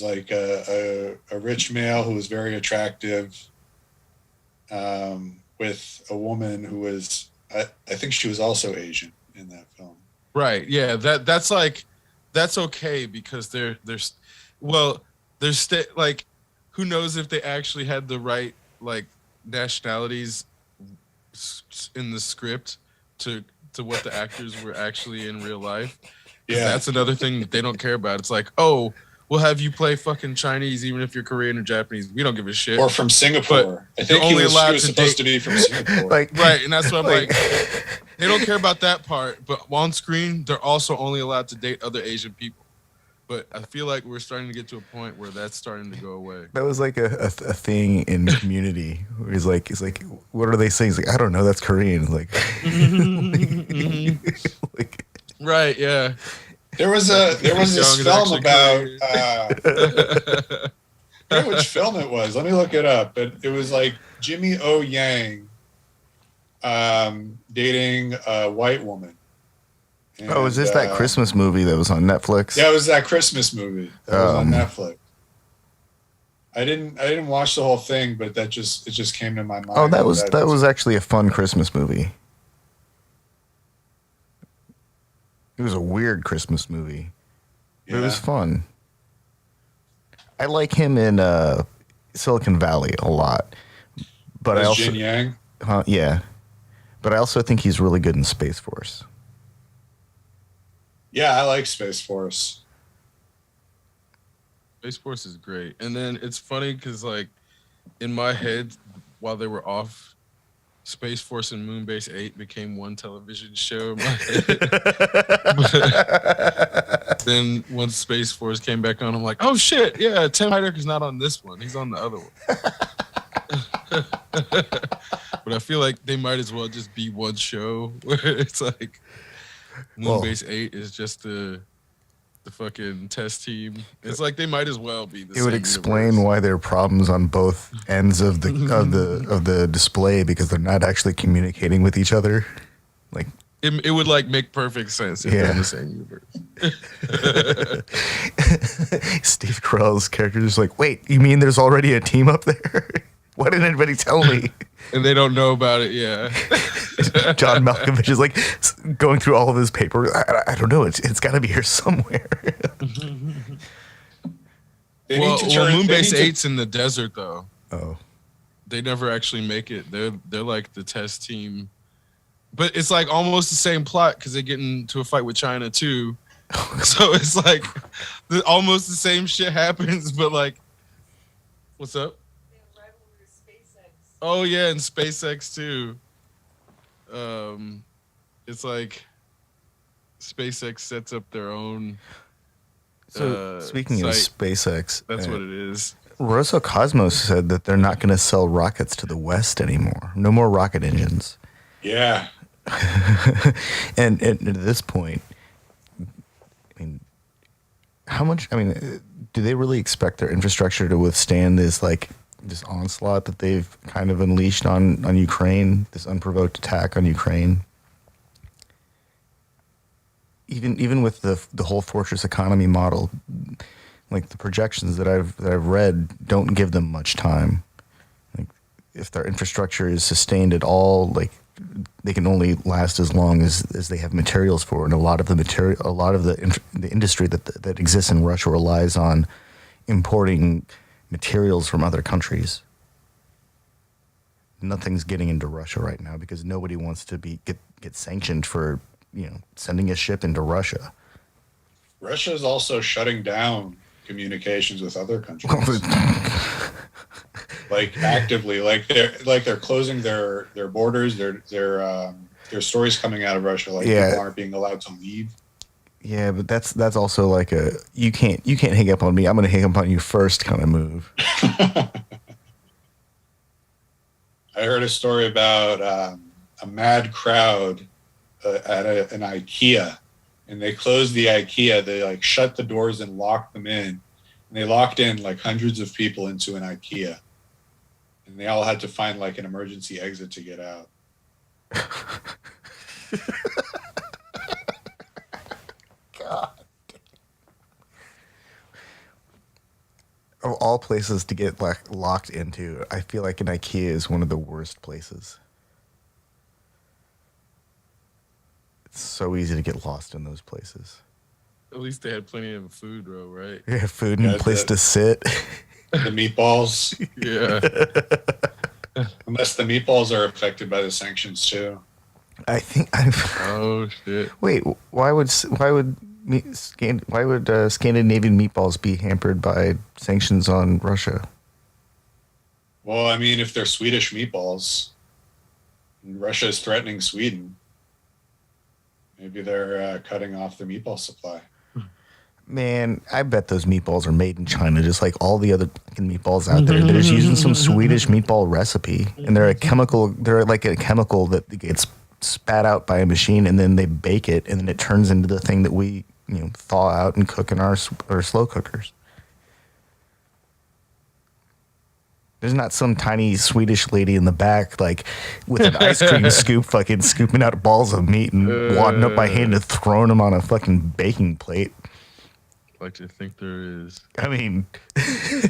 like a rich male who was very attractive, with a woman who was, I think she was also Asian in that film. Right. Yeah. That's okay because there's like, who knows if they actually had the right like nationalities in the script to what the actors were actually in real life. Yeah, that's another thing that they don't care about. It's like, oh, we'll have you play fucking Chinese even if you're Korean or Japanese. We don't give a shit. Or from Singapore. I think he was supposed to be from Singapore. Right, and that's what I'm like. They don't care about that part, but on screen, they're also only allowed to date other Asian people. But I feel like we're starting to get to a point where that's starting to go away. That was like a thing in Community. Where he's like, what are they saying? He's like, I don't know. That's Korean. Like, like, right? Yeah. There was this film about. I forget which film it was. Let me look it up. But it was like Jimmy O Yang dating a white woman. And, is this that Christmas movie that was on Netflix? Yeah, it was that Christmas movie that was on Netflix. I didn't watch the whole thing, but it just came to my mind. Oh, that was actually a fun Christmas movie. It was a weird Christmas movie. Yeah. It was fun. I like him in Silicon Valley a lot. But I also Jin Yang? Yeah. But I also think he's really good in Space Force. Yeah, I like Space Force. Space Force is great. And then it's funny because, like, in my head, while they were off, Space Force and Moonbase 8 became one television show in my head. But then once Space Force came back on, I'm like, oh, shit, yeah, Tim Heidecker's not on this one. He's on the other one. But I feel like they might as well just be one show where it's like Moonbase 8 is just the fucking test team. It's like they might as well be the same. It would explain why there are problems on both ends of the display because they're not actually communicating with each other. Like it would like make perfect sense if they're in the same universe. Steve Carell's character is like, wait, you mean there's already a team up there? Why didn't anybody tell me? And they don't know about it, yeah. John Malkovich is like going through all of his paper. I don't know. It's got to be here somewhere. Moonbase 8's in the desert though. Oh. They never actually make it. They're like the test team, but it's like almost the same plot because they get into a fight with China too. So it's like almost the same shit happens, but like, what's up? They have rivalry with SpaceX. Oh yeah, and SpaceX too. It's like SpaceX sets up their own. So speaking of site. SpaceX, That's what it is. Roscosmos said that they're not going to sell rockets to the West anymore. No more rocket engines. Yeah. and at this point, I mean, how much? I mean, do they really expect their infrastructure to withstand this onslaught that they've kind of unleashed on Ukraine? This unprovoked attack on Ukraine. Even with the whole fortress economy model, like the projections that I've read don't give them much time. Like if their infrastructure is sustained at all, like they can only last as long as they have materials for. And a lot of the industry that exists in Russia relies on importing materials from other countries. Nothing's getting into Russia right now because nobody wants to get sanctioned for sending a ship into Russia. Russia is also shutting down communications with other countries. Like actively, like they're closing their borders. Their stories coming out of Russia, like people aren't being allowed to leave. Yeah, but that's also like a you can't hang up on me. I'm going to hang up on you first kind of move. I heard a story about a mad crowd at an IKEA, and they closed the IKEA. They like shut the doors and locked them in, and they locked in like hundreds of people into an IKEA, and they all had to find like an emergency exit to get out. God. Of all places to get locked into, I feel like an IKEA is one of the worst places. It's so easy to get lost in those places. At least they had plenty of food, bro, right? Yeah, food and a place to sit. The meatballs. Yeah. Unless the meatballs are affected by the sanctions too. I think Oh shit. Wait, why would Scandinavian meatballs be hampered by sanctions on Russia? Well, I mean, if they're Swedish meatballs, and Russia is threatening Sweden, maybe they're cutting off their meatball supply. Man, I bet those meatballs are made in China, just like all the other fucking meatballs out there. They're just using some Swedish meatball recipe, and they're like a chemical that gets spat out by a machine, and then they bake it, and then it turns into the thing that we thaw out and cook in our slow cookers. There's not some tiny Swedish lady in the back, like, with an ice cream scoop, fucking scooping out balls of meat and wadding up by hand and throwing them on a fucking baking plate. Like to think there is. I mean,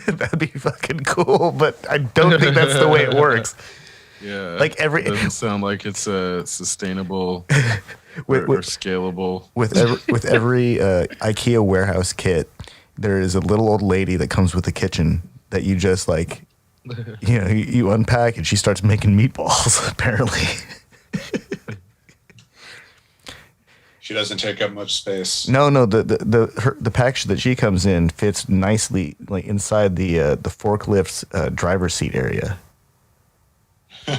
that'd be fucking cool, but I don't think that's the way it works. Yeah. Like it doesn't sound like it's sustainable or scalable. With every IKEA warehouse kit, there is a little old lady that comes with the kitchen that you just like. You unpack and she starts making meatballs, apparently. She doesn't take up much space. No, the package that she comes in fits nicely like inside the forklift's driver's seat area.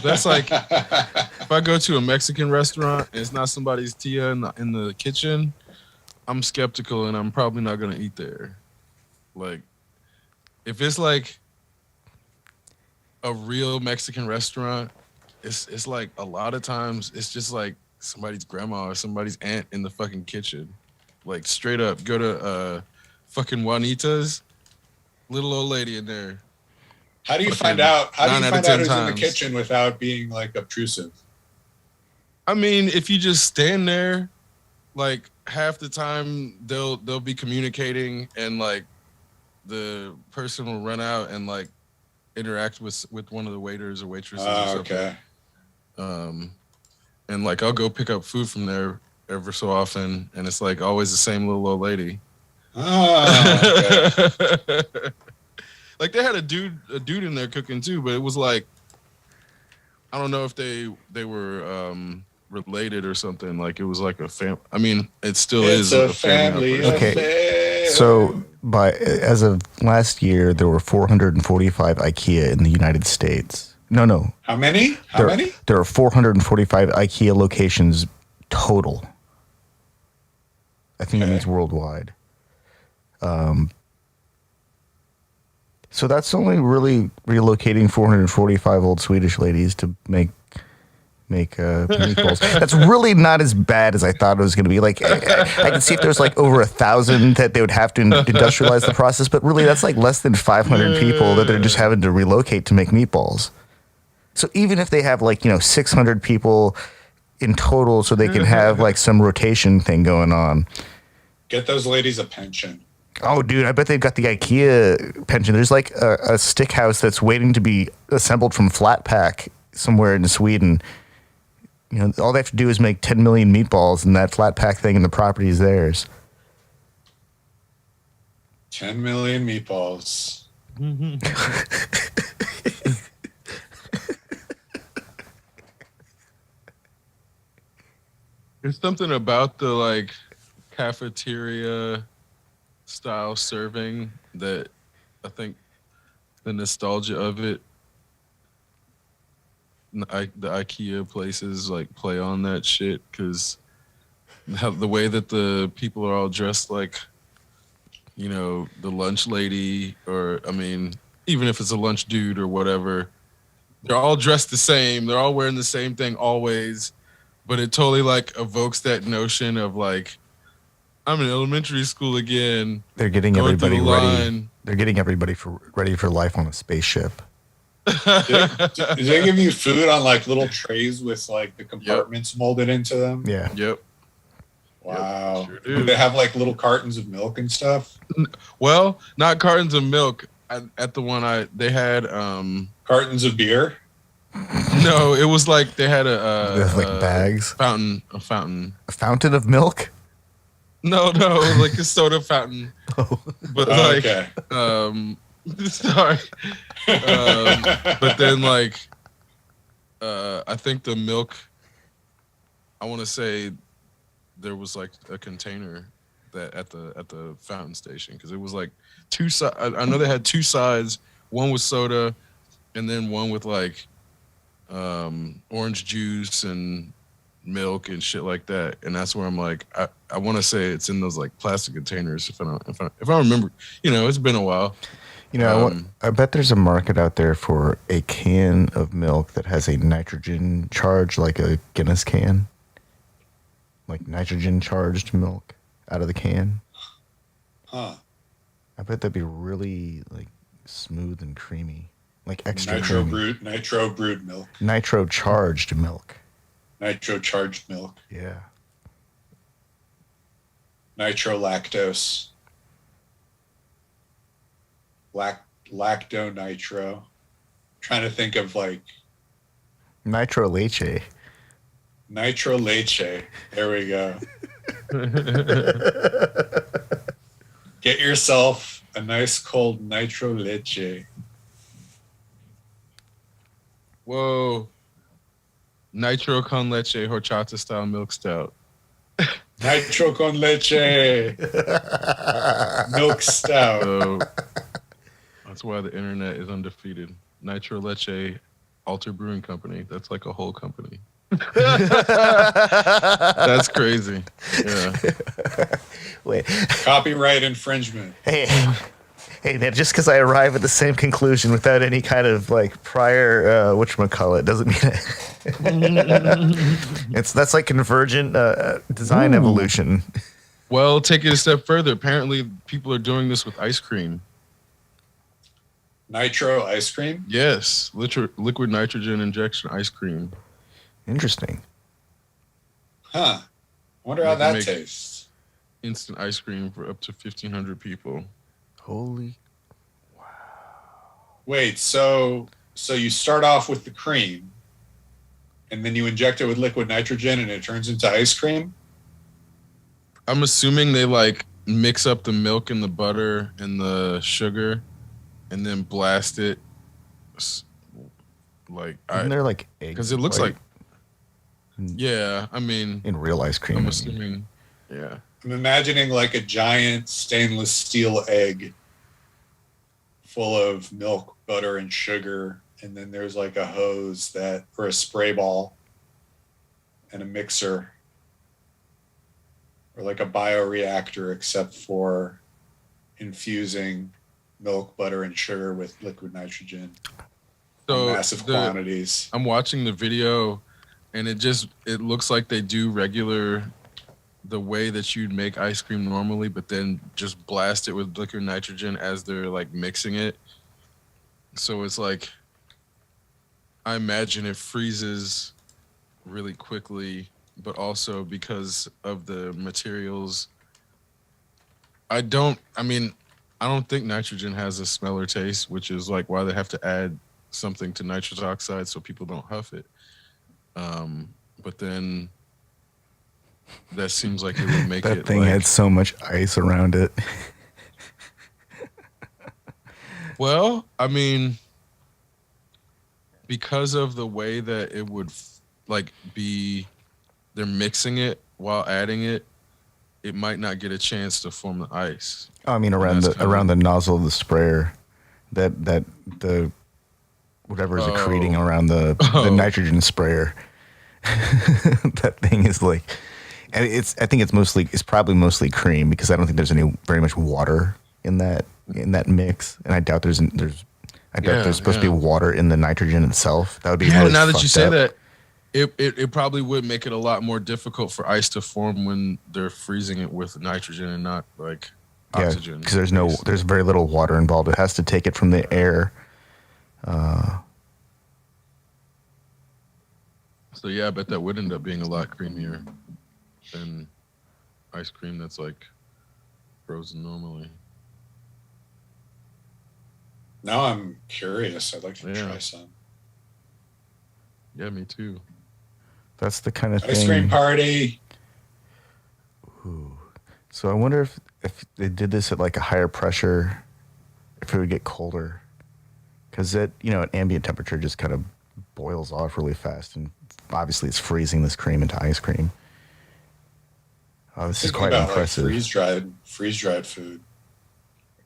That's like if I go to a Mexican restaurant and it's not somebody's tia in the kitchen, I'm skeptical and I'm probably not gonna eat there. Like if it's like a real Mexican restaurant, it's like a lot of times it's just like somebody's grandma or somebody's aunt in the fucking kitchen. Like straight up, go to fucking Juanita's, little old lady in there. How do you find out? How do you find out who's in the kitchen without being like obtrusive? I mean, if you just stand there, like half the time they'll be communicating and like the person will run out and like interact with one of the waiters or waitresses or something. Okay. And like I'll go pick up food from there ever so often, and it's like always the same little old lady. Oh, okay. Like they had a dude in there cooking too, but it was like I don't know if they were related or something. Like it was like a fam. I mean, it still is a family. Okay. affair. So, as of last year, there were 445 IKEA in the United States. No. How many? How many? There are 445 IKEA locations total. I think that means worldwide. So that's only really relocating 445 old Swedish ladies to make meatballs. That's really not as bad as I thought it was going to be. Like I can see if there's like over 1,000 that they would have to industrialize the process, but really that's like less than 500 people that they're just having to relocate to make meatballs. So even if they have like 600 people in total, so they can have like some rotation thing going on. Get those ladies a pension. Oh, dude, I bet they've got the IKEA pension. There's like a stick house that's waiting to be assembled from flat pack somewhere in Sweden. All they have to do is make 10 million meatballs, and that flat pack thing and the property is theirs. 10 million meatballs. There's something about the like cafeteria style serving that I think the nostalgia of it, the IKEA places like play on that shit because the way that the people are all dressed like, the lunch lady, or I mean, even if it's a lunch dude or whatever, they're all dressed the same. They're all wearing the same thing always, but it totally like evokes that notion of like, I'm in elementary school again. They're getting everybody ready. They're getting everybody ready for life on a spaceship. Do they give you food on like little trays with like the compartments molded into them? Yeah. Yep. Wow. Yep, sure do. Do they have like little cartons of milk and stuff? Well, not cartons of milk. At the one they had Cartons of beer? No, it was like they had a bags. A fountain. A fountain of milk? No, like a soda fountain. Oh. But Okay. sorry. But then like I think the milk, I want to say there was like a container that at the fountain station, because it was like two sides. I know they had two sides. One was soda, and then one with like orange juice and milk and shit like that. And that's where I'm like, I want to say it's in those like plastic containers. If I remember, it's been a while. I bet there's a market out there for a can of milk that has a nitrogen charge, like a Guinness can, like nitrogen charged milk out of the can. Huh. I bet that'd be really like smooth and creamy, like extra Nitro creamy. brewed milk. Nitro charged milk. Nitro charged milk. Yeah. Nitro lactose. Lacto nitro. Trying to think of like Nitro leche. nitro leche. There we go. Get yourself a nice cold nitro leche. Whoa. Nitro con leche horchata style milk stout. Nitro con leche. Milk stout. So that's why the internet is undefeated. Nitro Leche Alter Brewing Company. That's like a whole company. That's crazy. Yeah. Wait. Copyright infringement. Hey, man, just because I arrive at the same conclusion without any kind of like prior whatchamacallit doesn't mean that's like convergent design evolution. Well, take it a step further. Apparently, people are doing this with ice cream. Nitro ice cream? Yes, liquid nitrogen injection ice cream. Interesting. Huh. I wonder They how can that make tastes. Instant ice cream for up to 1,500 people. Holy. Wait, so you start off with the cream, and then you inject it with liquid nitrogen, and it turns into ice cream? I'm assuming they like mix up the milk and the butter and the sugar, and then blast it. Like Isn't there like eggs? because it looks like in yeah. I mean, real ice cream. I'm assuming yeah. I'm imagining like a giant stainless steel egg full of milk, butter, and sugar. And then there's like a hose or a spray ball and a mixer, or like a bioreactor, except for infusing milk, butter, and sugar with liquid nitrogen in massive quantities. I'm watching the video, and it looks like they do the way that you'd make ice cream normally, but then just blast it with liquid nitrogen as they're like mixing it. So it's like, I imagine it freezes really quickly, but also because of the materials. I don't think nitrogen has a smell or taste, which is like why they have to add something to nitrous oxide so people don't huff it. But then that seems like it would make that it thing like, had so much ice around it. well, I mean, because of the way that it would like they're mixing it while adding it, it might not get a chance to form the ice. I mean, around the nozzle of the sprayer, that the whatever is accreting around the nitrogen sprayer. That thing is like, and I think it's probably mostly cream, because I don't think there's very much water in that mix, and I doubt there's supposed to be water in the nitrogen itself. That would be really now that you say up. that, it probably would make it a lot more difficult for ice to form when they're freezing it with nitrogen and not like oxygen. Because there's very little water involved. It has to take it from the air. So yeah, I bet that would end up being a lot creamier than ice cream that's like frozen normally. Now I'm curious. I'd like to try some. Yeah, me too. That's the kind of thing. Ice cream party. Ooh. So I wonder if they did this at like a higher pressure, if it would get colder, because at ambient temperature just kind of boils off really fast, and obviously it's freezing this cream into ice cream. Oh, this is quite impressive. Like freeze dried food.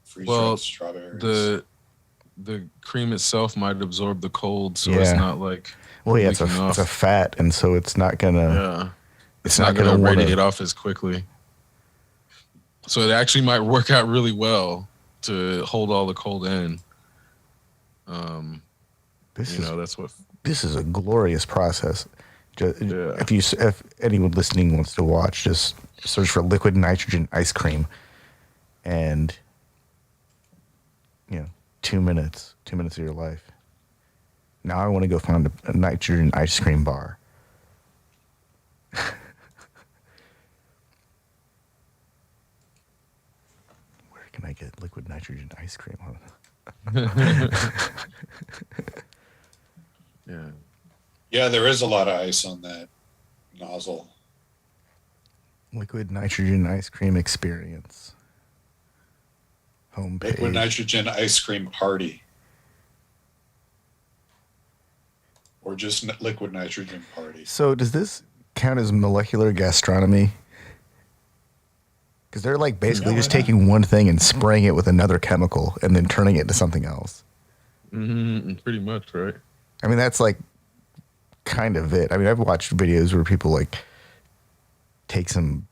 Freeze-dried strawberries. The cream itself might absorb the cold, so it's not like. Well, yeah, it's a fat, and so it's not gonna. Yeah, it's not gonna radiate off as quickly. So it actually might work out really well to hold all the cold in. This is a glorious process. If anyone listening wants to watch, just search for liquid nitrogen ice cream, and 2 minutes of your life. Now I want to go find a nitrogen ice cream bar. Where can I get liquid nitrogen ice cream? Yeah. Yeah, there is a lot of ice on that nozzle. Liquid nitrogen ice cream experience. Homepage. Liquid nitrogen ice cream party. Or just liquid nitrogen party. So does this count as molecular gastronomy? Because they're like basically just taking one thing and spraying it with another chemical and then turning it into something else. Mm-hmm, pretty much, right? I mean, that's like kind of it. I mean, I've watched videos where people like take some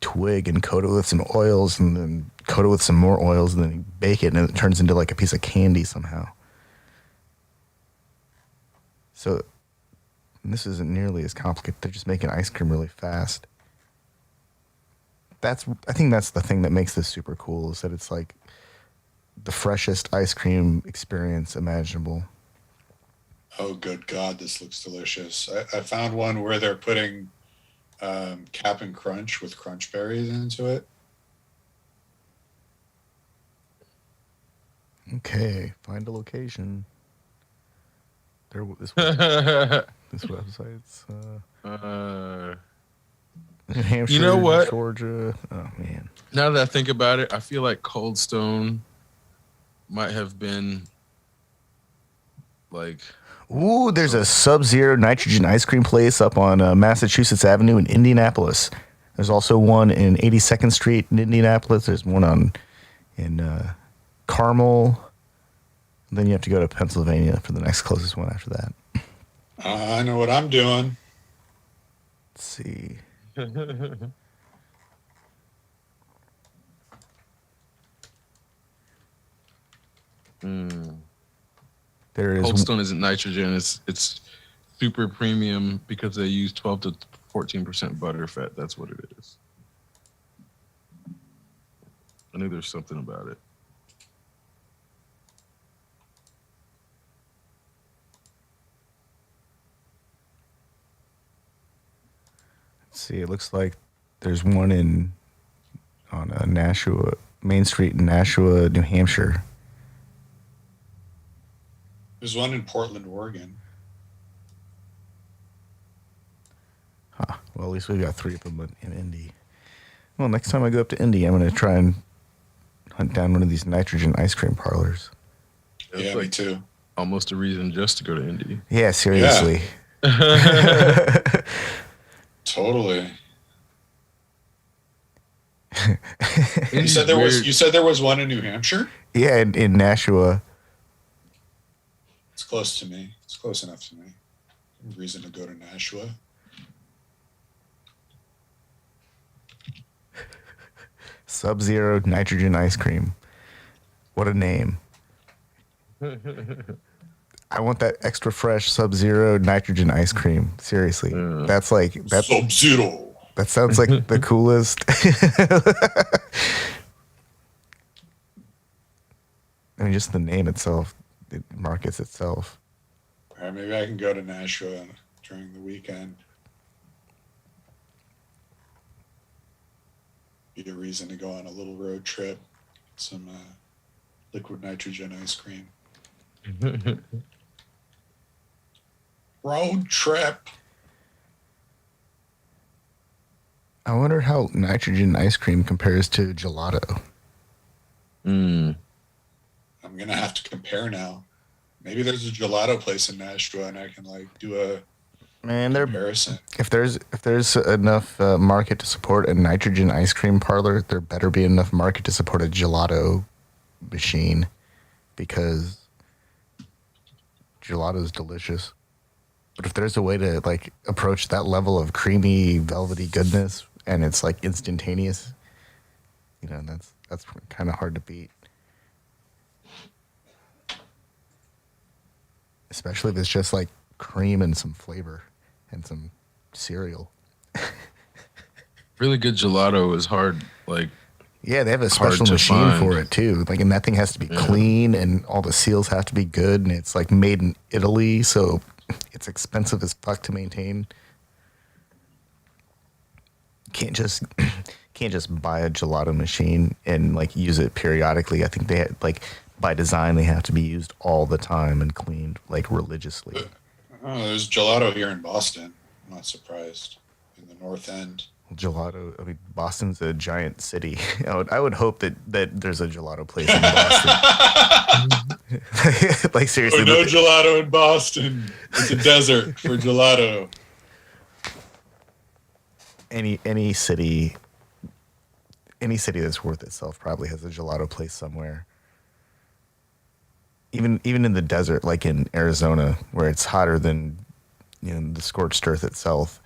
twig and coat it with some oils and then coat it with some more oils and then bake it, and it turns into like a piece of candy somehow. So this isn't nearly as complicated. They're just making ice cream really fast. I think that's the thing that makes this super cool, is that it's like the freshest ice cream experience imaginable. Oh, good God, this looks delicious. I found one where they're putting Cap'n Crunch with crunch berries into it. Okay, find a location. This website's New Hampshire, you know what? Georgia. Oh man. Now that I think about it, I feel like Cold Stone might have been like Ooh, there's a Sub-Zero nitrogen ice cream place up on Massachusetts Avenue in Indianapolis. There's also one in 82nd Street in Indianapolis. There's one in Carmel. Then you have to go to Pennsylvania for the next closest one after that. I know what I'm doing. Let's see. There is Cold Stone isn't nitrogen. It's super premium because they use 12 to 14% butter fat. That's what it is. I knew there's something about it. Let's see. It looks like there's one on Nashua Main Street in Nashua, New Hampshire. There's one in Portland, Oregon. Huh. Well, at least we've got 3 of them in Indy. Well, next time I go up to Indy, I'm going to try and hunt down one of these nitrogen ice cream parlors. It's Yeah, me too. Almost a reason just to go to Indy. Yeah, seriously. Totally. You Indy's said there was. weird. You said there was one in New Hampshire. Yeah, in Nashua. It's close to me. It's close enough to me. Reason to go to Nashua. Sub-Zero nitrogen ice cream. What a name. I want that extra fresh Sub-Zero nitrogen ice cream. Seriously. Yeah. That's Sub-Zero. that sounds like the coolest. I mean, just the name itself, it markets itself. All right, maybe I can go to Nashua during the weekend. Be a reason to go on a little road trip. Some liquid nitrogen ice cream. Road trip. I wonder how nitrogen ice cream compares to gelato. I'm gonna have to compare now. Maybe there's a gelato place in Nashua, and I can do a comparison. If there's enough market to support a nitrogen ice cream parlor, there better be enough market to support a gelato machine, because gelato is delicious. But if there's a way to approach that level of creamy, velvety goodness, and it's instantaneous, that's kind of hard to beat. Especially if it's just cream and some flavor and some cereal. Really good gelato is hard. Yeah, they have a Hard special to machine find. for it too. And that thing has to be clean, and all the seals have to be good, and it's made in Italy, so it's expensive as fuck to maintain. Can't just buy a gelato machine and use it periodically. I think they by design they have to be used all the time and cleaned religiously. Oh, there's gelato here in Boston. I'm not surprised. In the North End. Gelato. I mean, Boston's a giant city. I would hope that there's a gelato place in Boston. Seriously. Oh, no gelato in Boston. It's a desert for gelato. Any city that's worth itself probably has a gelato place somewhere. Even in the desert, like in Arizona, where it's hotter than the scorched earth itself.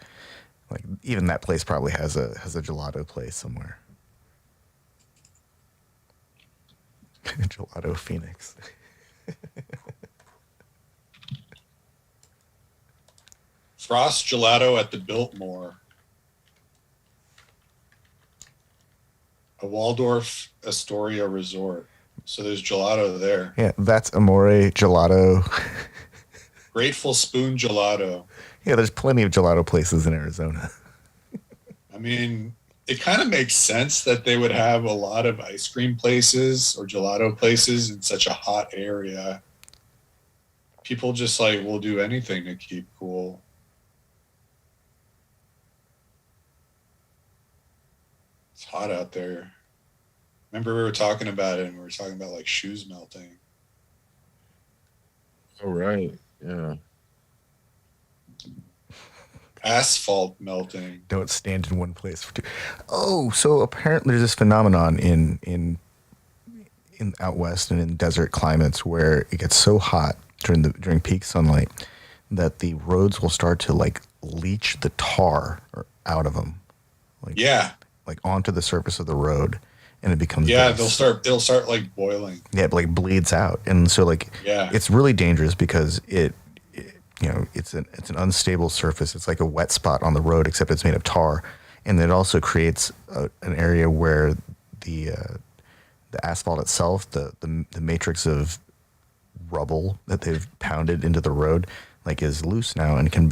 Even that place probably has a gelato place somewhere. Gelato Phoenix. Frost gelato at the Biltmore. A Waldorf Astoria resort. So there's gelato there. Yeah, that's Amore Gelato. Grateful Spoon gelato. Yeah, there's plenty of gelato places in Arizona. I mean, it kind of makes sense that they would have a lot of ice cream places or gelato places in such a hot area. People just will do anything to keep cool. It's hot out there. Remember we were talking about it, and we were talking about like shoes melting. Oh, right. Yeah. Asphalt melting. Don't stand in one place for too. Oh, so apparently there's this phenomenon in out west and in desert climates where it gets so hot during peak sunlight that the roads will start to like leach the tar out of them, like onto the surface of the road, and it becomes it'll start like boiling. Yeah, it like bleeds out, and so like it's really dangerous because it's an unstable surface. It's like a wet spot on the road, except it's made of tar, and it also creates an area where the asphalt itself, the matrix of rubble that they've pounded into the road, like is loose now and can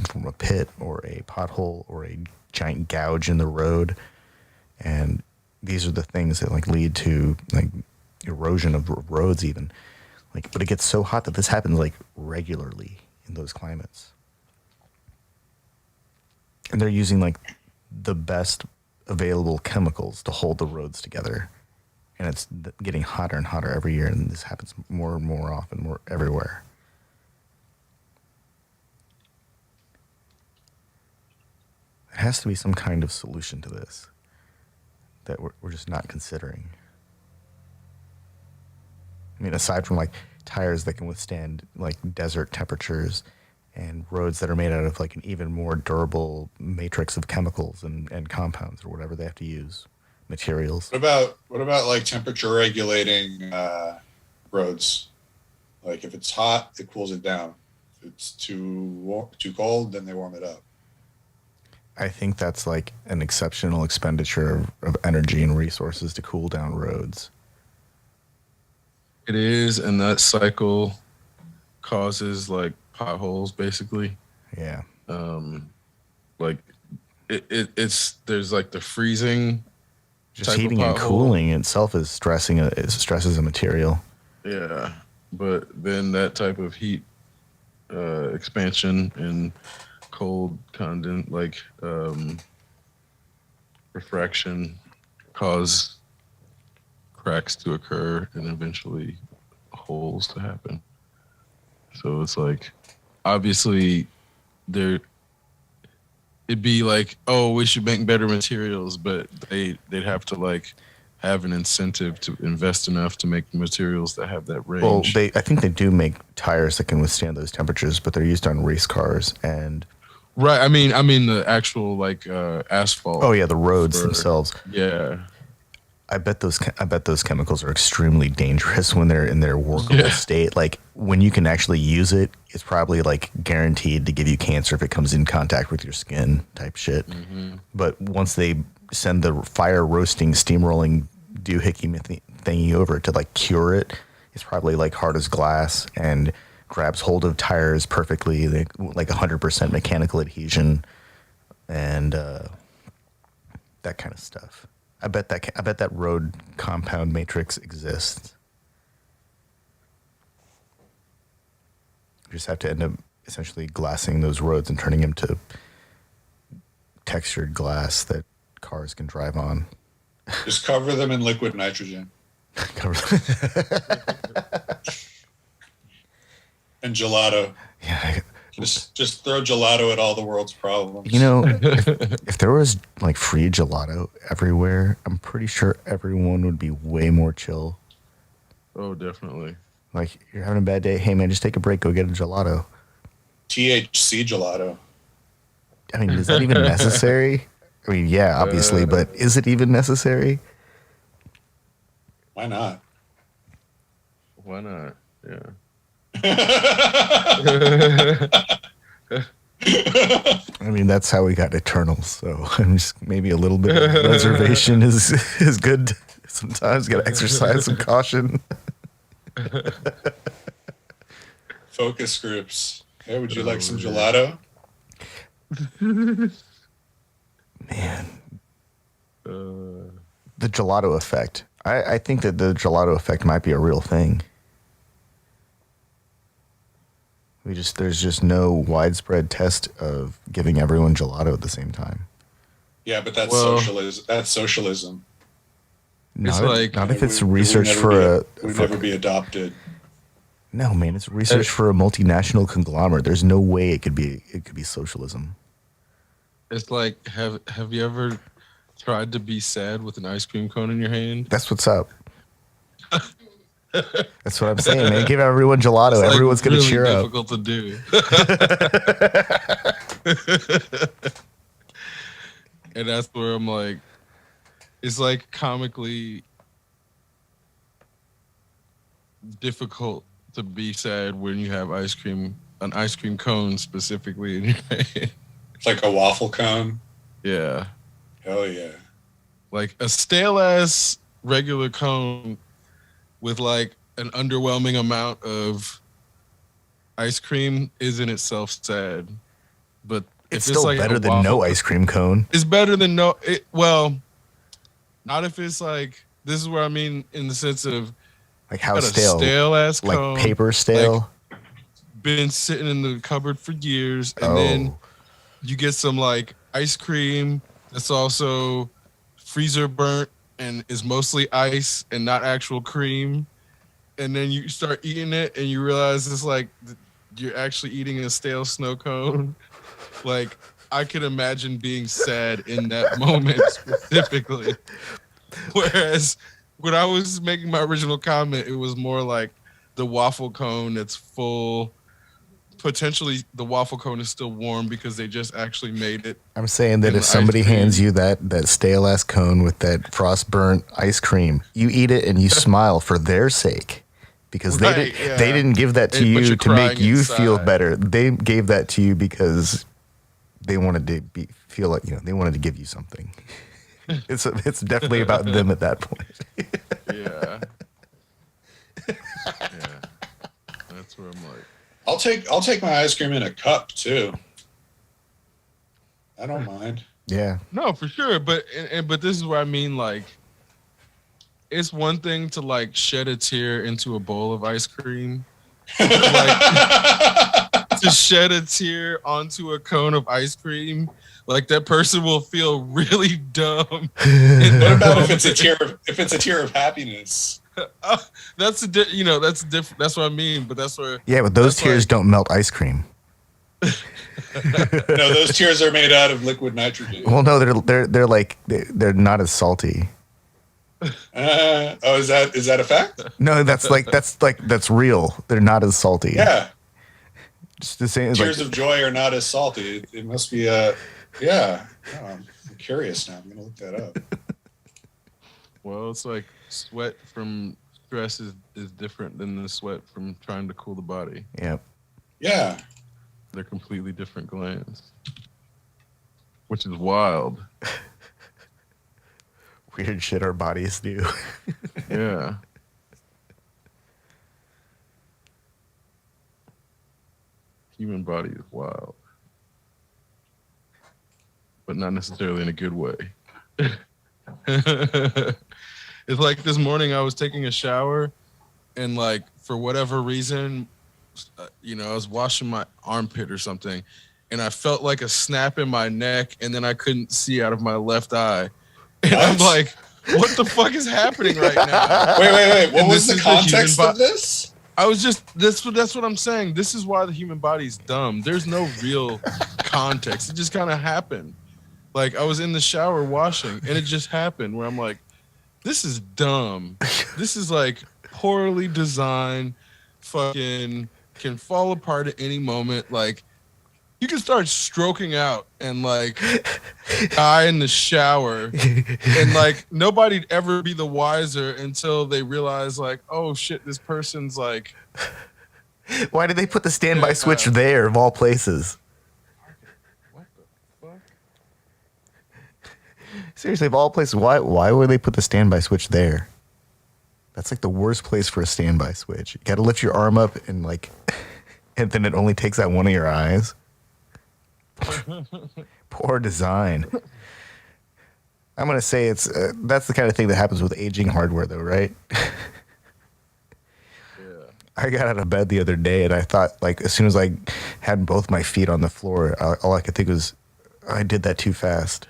form a pit or a pothole or a giant gouge in the road, and these are the things that like lead to like erosion of roads even. Like, but it gets so hot that this happens like regularly in those climates. And they're using like the best available chemicals to hold the roads together. And it's getting hotter and hotter every year, and this happens more and more often, more everywhere. There has to be some kind of solution to this that we're just not considering. I mean, aside from like tires that can withstand like desert temperatures and roads that are made out of like an even more durable matrix of chemicals and compounds or whatever they have to use, materials. What about like temperature regulating roads? Like if it's hot, it cools it down. If it's too cold, then they warm it up. I think that's like an exceptional expenditure of energy and resources to cool down roads. It is, and that cycle causes like potholes, basically. Yeah. Like it's there's like the freezing. Just heating and cooling itself is stresses a material. Yeah, but then that type of heat expansion and cold refraction cause cracks to occur and eventually holes to happen. So it's like, obviously it'd be like, oh, we should make better materials, but they'd have to like have an incentive to invest enough to make materials that have that range. Well, I think they do make tires that can withstand those temperatures, but they're used on race cars and. Right. I mean the actual like asphalt. Oh yeah, the roads themselves. Yeah. I bet those chemicals are extremely dangerous when they're in their workable state. Like when you can actually use it, it's probably like guaranteed to give you cancer if it comes in contact with your skin type shit. Mm-hmm. But once they send the fire roasting, steamrolling doohickey thingy over to like cure it, it's probably like hard as glass and grabs hold of tires perfectly, like 100% mechanical adhesion and that kind of stuff. I bet that road compound matrix exists. You just have to end up essentially glassing those roads and turning them to textured glass that cars can drive on. Just cover them in liquid nitrogen. And gelato. Yeah. Just throw gelato at all the world's problems. You know, if there was like free gelato everywhere, I'm pretty sure everyone would be way more chill. Oh, definitely. Like you're having a bad day, hey man, just take a break, go get a gelato. THC gelato. I mean, is that even necessary? I mean, yeah, obviously, but is it even necessary? Why not? Why not? Yeah. I mean, that's how we got Eternals. So I'm just maybe a little bit of reservation is good. Sometimes got to exercise some caution. Focus groups. Hey, would you like some gelato? Man, the gelato effect. I think that the gelato effect might be a real thing. There's just no widespread test of giving everyone gelato at the same time. Yeah, but that's socialism. That's socialism. It's like not if it's It would research never for be a. it would For, never be adopted. no, man, it's research for a multinational conglomerate. There's no way it could be socialism. it's like have you ever tried to be sad with an ice cream cone in your hand? That's what's up. That's what I'm saying, man. Give everyone gelato. It's like Everyone's gonna really cheer up. difficult to do. And that's where I'm like, it's like comically difficult to be sad when you have an ice cream cone specifically in your hand. It's like a waffle cone. Yeah. Hell yeah. Like a stale ass regular cone with like an underwhelming amount of ice cream is in itself sad. But It's if still like better a than no waffle- ice cream cone. It's better than no. Well, not if it's like, this is what I mean in the sense of Like how got a stale? stale ass Like cone, paper stale. been sitting in the cupboard for years, and then you get some like ice cream that's also freezer burnt and is mostly ice and not actual cream, and then you start eating it and you realize it's like you're actually eating a stale snow cone. Like, I could imagine being sad in that moment specifically. Whereas when I was making my original comment, it was more like the waffle cone that's full. Potentially, the waffle cone is still warm because they just actually made it. I'm saying that and if the somebody ice cream- hands you that stale ass cone with that frost burnt ice cream, you eat it and you smile for their sake. Because Right, they didn't give that to But you you're to make crying you feel inside. better. They gave that to you because they wanted to feel like, they wanted to give you something. It's definitely about them at that point. Yeah. Yeah. That's where I'm like, I'll take my ice cream in a cup too. I don't mind. Yeah. no, for sure. But this is where I mean, like, it's one thing to like shed a tear into a bowl of ice cream. Like, to shed a tear onto a cone of ice cream, like that person will feel really dumb. What about if it's a tear of happiness? That's that's different. That's what I mean. But that's where Yeah, but those That's tears like- don't melt ice cream. No, those tears are made out of liquid nitrogen. Well, no, they're like they're not as salty. Is that a fact? No, that's real. They're not as salty. Yeah. Just the same. Tears Like, of joy are not as salty. It must be yeah. Oh, I'm curious now. I'm gonna look that up. well, it's like sweat from stress is different than the sweat from trying to cool the body. yeah. Yeah. They're completely different glands, which is wild. Weird shit our bodies do. Yeah. Human body is wild, but not necessarily in a good way. It's like this morning I was taking a shower, and like for whatever reason, I was washing my armpit or something, and I felt like a snap in my neck, and then I couldn't see out of my left eye, and I'm What? like, what the fuck is happening right now? Wait. What And was this the is the human context bo- of this? I was just that's what I'm saying. This is why the human body's dumb. There's no real context. It just kind of happened. Like I was in the shower washing, and it just happened where I'm like, this is dumb. This is like poorly designed, fucking can fall apart at any moment. Like you can start stroking out and like die in the shower, and like nobody'd ever be the wiser until they realize like, oh shit, this person's like, Why did they put the standby switch there of all places? what the fuck? Seriously, of all places, why would they put the standby switch there? That's like the worst place for a standby switch. You got to lift your arm up and like, and then it only takes out one of your eyes. Poor design. I'm gonna say that's the kind of thing that happens with aging hardware, though, right? Yeah. I got out of bed the other day and I thought, like, as soon as I had both my feet on the floor, all I could think was, I did that too fast.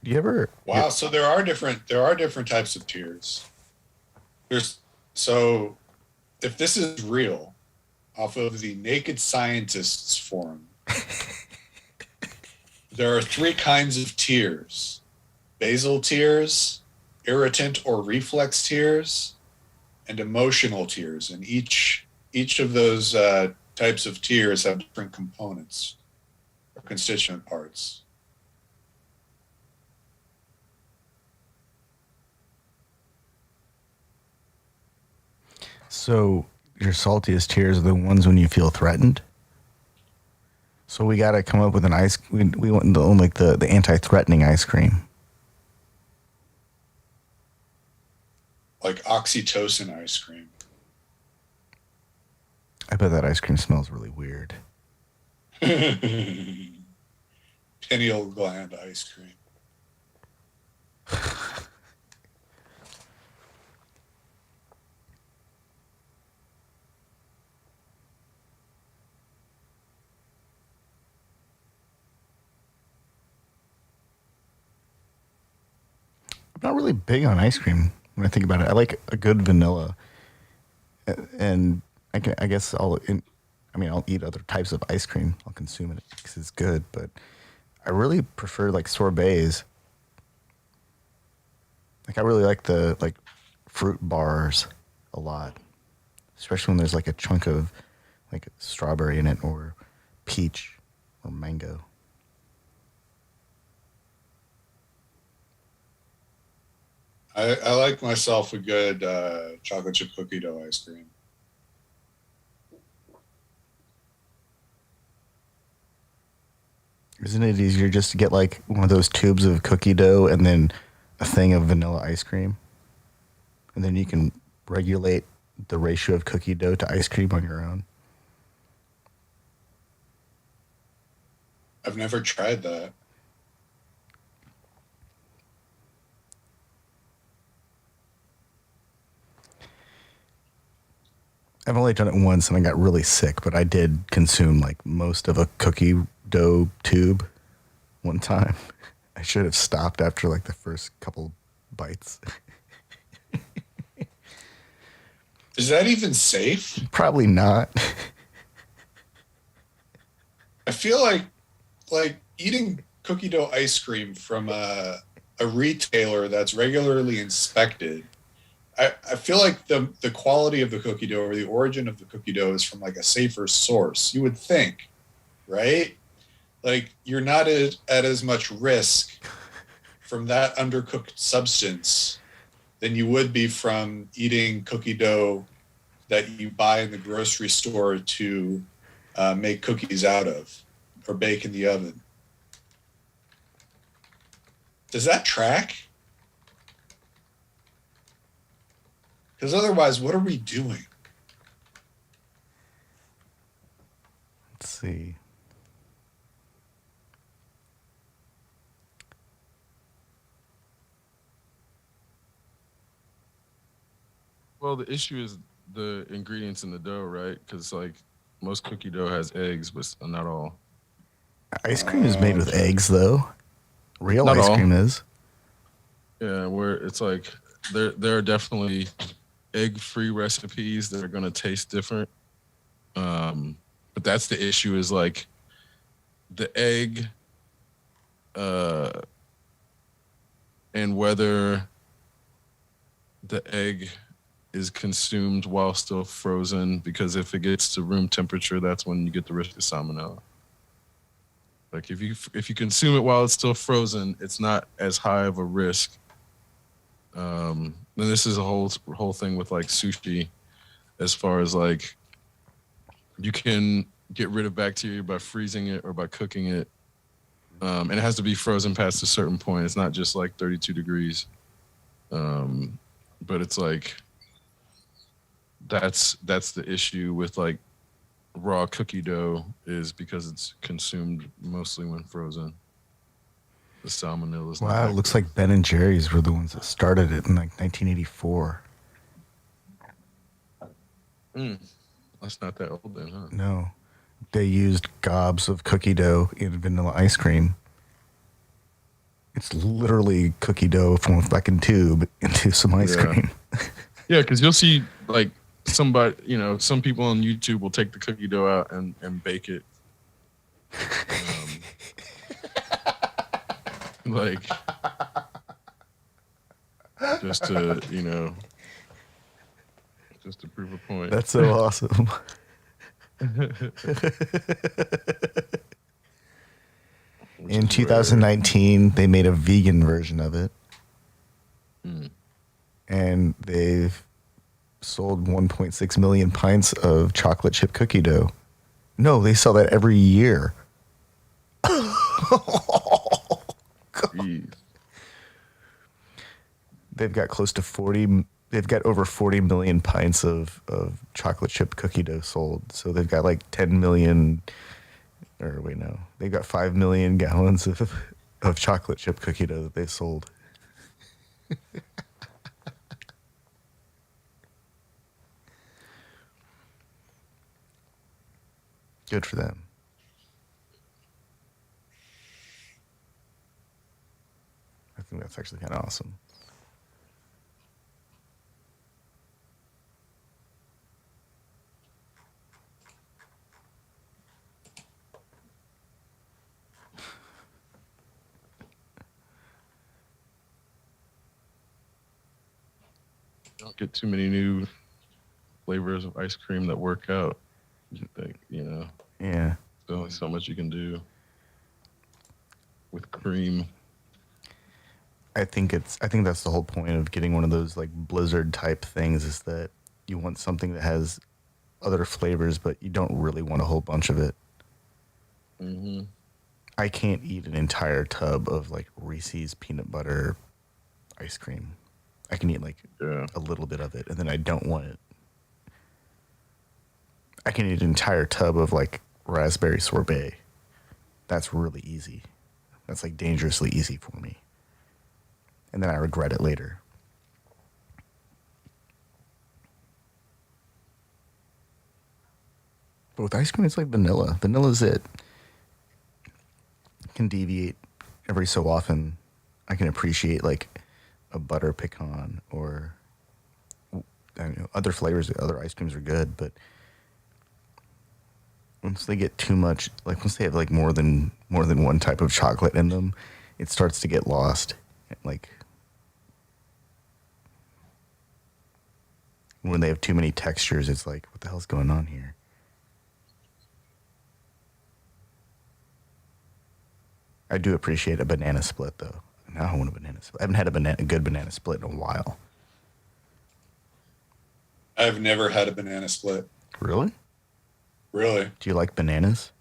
Do you ever? Wow. So there are different types of tiers. So if this is real, off of the Naked Scientists forum, there are 3 kinds of tiers: basal tiers, irritant or reflex tiers, and emotional tiers. And each of those types of tiers have different components or constituent parts. So your saltiest tears are the ones when you feel threatened. So we got to come up with an ice. We want the anti-threatening ice cream. Like oxytocin ice cream. I bet that ice cream smells really weird. Pineal gland ice cream. I'm not really big on ice cream when I think about it. I like a good vanilla, and I guess I'll eat other types of ice cream. I'll consume it because it's good, but I really prefer like sorbets. Like I really like the fruit bars a lot, especially when there's like a chunk of like strawberry in it or peach or mango. I like myself a good chocolate chip cookie dough ice cream. Isn't it easier just to get like one of those tubes of cookie dough and then a thing of vanilla ice cream? And then you can regulate the ratio of cookie dough to ice cream on your own. I've never tried that. I've only done it once and I got really sick, but I did consume like most of a cookie dough tube one time. I should have stopped after like the first couple bites. Is that even safe? Probably not. I feel like eating cookie dough ice cream from a retailer that's regularly inspected. I feel like the quality of the cookie dough or the origin of the cookie dough is from like a safer source. You would think, right? Like you're not at as much risk from that undercooked substance than you would be from eating cookie dough that you buy in the grocery store to make cookies out of or bake in the oven. Does that track? Because otherwise, what are we doing? Let's see. Well, the issue is the ingredients in the dough, right? Because like most cookie dough has eggs, but not all. Ice cream is made with eggs, though. Real Not ice all. cream is. Yeah, where it's like there are definitely egg-free recipes that are gonna taste different. But that's the issue is like the egg, and whether the egg is consumed while still frozen, because if it gets to room temperature, that's when you get the risk of salmonella. Like if you consume it while it's still frozen, it's not as high of a risk. And this is a whole thing with like sushi, as far as like you can get rid of bacteria by freezing it or by cooking it, and it has to be frozen past a certain point. It's not just like 32 degrees, but it's like that's the issue with like raw cookie dough, is because it's consumed mostly when frozen. The salmonella is not Wow, it active. looks like Ben and Jerry's were the ones that started it in like 1984. That's not that old then, huh? No, they used gobs of cookie dough in vanilla ice cream. It's literally cookie dough from a fucking tube into some ice Yeah. cream. Yeah, because you'll see like somebody, some people on YouTube will take the cookie dough out and bake it. Like just to just to prove a point. That's so awesome. Which In is rare. 2019, they made a vegan version of it. Mm. And they've sold 1.6 million pints of chocolate chip cookie dough. No, they sell that every year. Jeez. They've got they've got over 40 million pints of chocolate chip cookie dough sold. So they've got like 10 million, or wait, no, they've got 5 million gallons of chocolate chip cookie dough that they've sold. Good for them. I think that's actually kind of awesome. Don't get too many new flavors of ice cream that work out. You think, Yeah. there's only so much you can do with cream. I think that's the whole point of getting one of those like blizzard type things, is that you want something that has other flavors, but you don't really want a whole bunch of it. Mm-hmm. I can't eat an entire tub of like Reese's peanut butter ice cream. I can eat like Yeah. a little bit of it, and then I don't want it. I can eat an entire tub of like raspberry sorbet. That's really easy. That's like dangerously easy for me. And then I regret it later. But with ice cream, it's like vanilla. Vanilla's it. Can deviate every so often. I can appreciate like a butter pecan or other flavors. Other ice creams are good, but once they get too much, like once they have like more than one type of chocolate in them, it starts to get lost. Like when they have too many textures, it's like, what the hell's going on here? I do appreciate a banana split, though. Now I want a banana split. I haven't had a good banana split in a while. I've never had a banana split. Really? Really? Do you like bananas?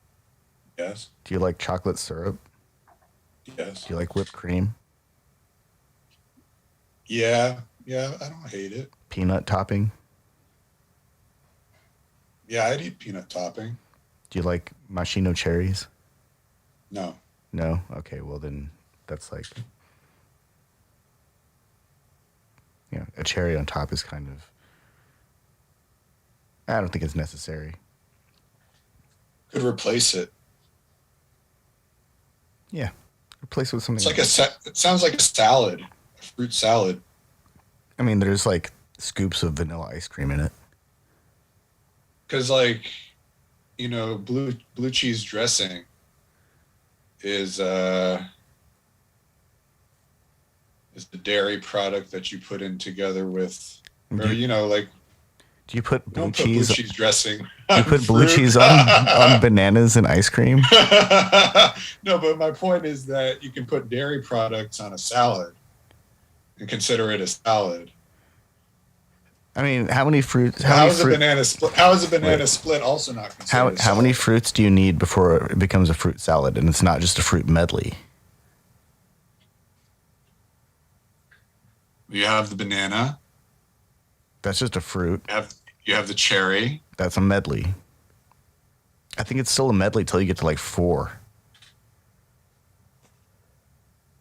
Yes. Do you like chocolate syrup? Yes. Do you like whipped cream? Yeah. Yeah. I don't hate it. Peanut topping? Yeah, I'd eat peanut topping. Do you like machino cherries? No. No? Okay, well then that's like, a cherry on top is kind of, I don't think it's necessary. Could replace it. Yeah. Replace it with something. It's like it sounds like a salad, a fruit salad. I mean, there's like scoops of vanilla ice cream in it. Because like, blue cheese dressing is the dairy product that you put in together with, or like Do you put blue don't put cheese? blue cheese dressing. Do you put blue cheese on bananas and ice cream? No, but my point is that you can put dairy products on a salad and consider it a salad. I mean, how many fruits? How is a banana split also not considered a salad? How many fruits do you need before it becomes a fruit salad, and it's not just a fruit medley? You have the banana. That's just a fruit. You have the cherry. That's a medley. I think it's still a medley till you get to like 4.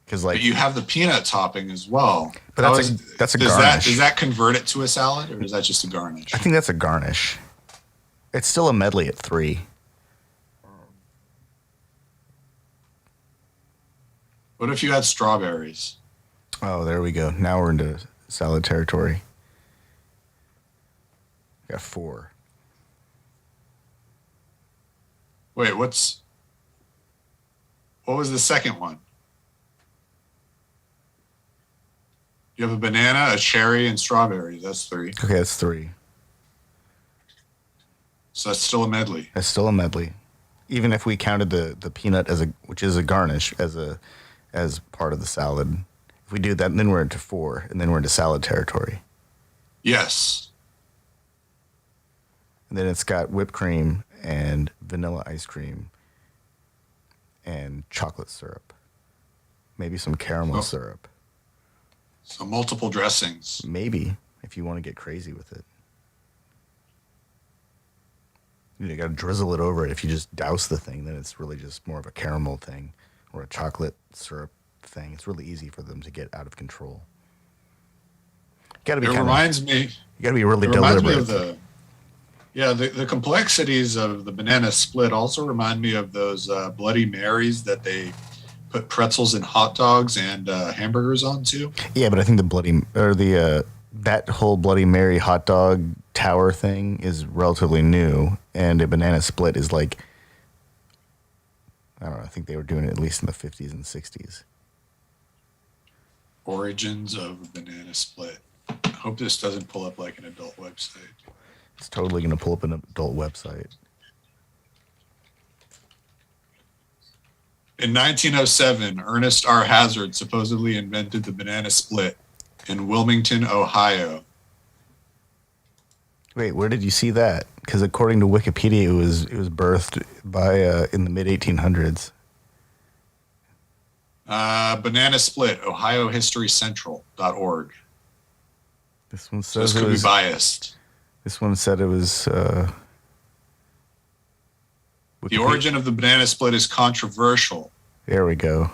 Because like But you have the peanut topping as well. But that's a does garnish. Does that convert it to a salad, or is that just a garnish? I think that's a garnish. It's still a medley at 3. What if you had strawberries? Oh, there we go. Now we're into salad territory. Got 4. Wait, what was the second one? You have a banana, a cherry, and strawberries. That's 3. Okay, that's 3. So that's still a medley. That's still a medley. Even if we counted the peanut which is a garnish as part of the salad. If we do that, then we're into 4, and then we're into salad territory. Yes. And then it's got whipped cream and vanilla ice cream and chocolate syrup. Maybe some caramel syrup. So multiple dressings. Maybe, if you want to get crazy with it. You got to drizzle it over it. If you just douse the thing, then it's really just more of a caramel thing or a chocolate syrup thing. It's really easy for them to get out of control. You got to be. It reminds me. You got to be really It reminds me deliberate. of the complexities of the banana split also remind me of those Bloody Marys that they put pretzels and hot dogs and hamburgers onto. Yeah, but I think that whole Bloody Mary hot dog tower thing is relatively new, and a banana split is like, I don't know, I think they were doing it at least in the 50s and 60s. Origins of a banana split. I hope this doesn't pull up like an adult website. It's totally going to pull up an adult website. In 1907, Ernest R. Hazard supposedly invented the banana split in Wilmington, Ohio. Wait, where did you see that? Because according to Wikipedia, it was birthed by in the mid 1800s. Banana split, ohiohistorycentral.org. This one So says this could be biased. This one said it was. The origin of the banana split is controversial. There we go.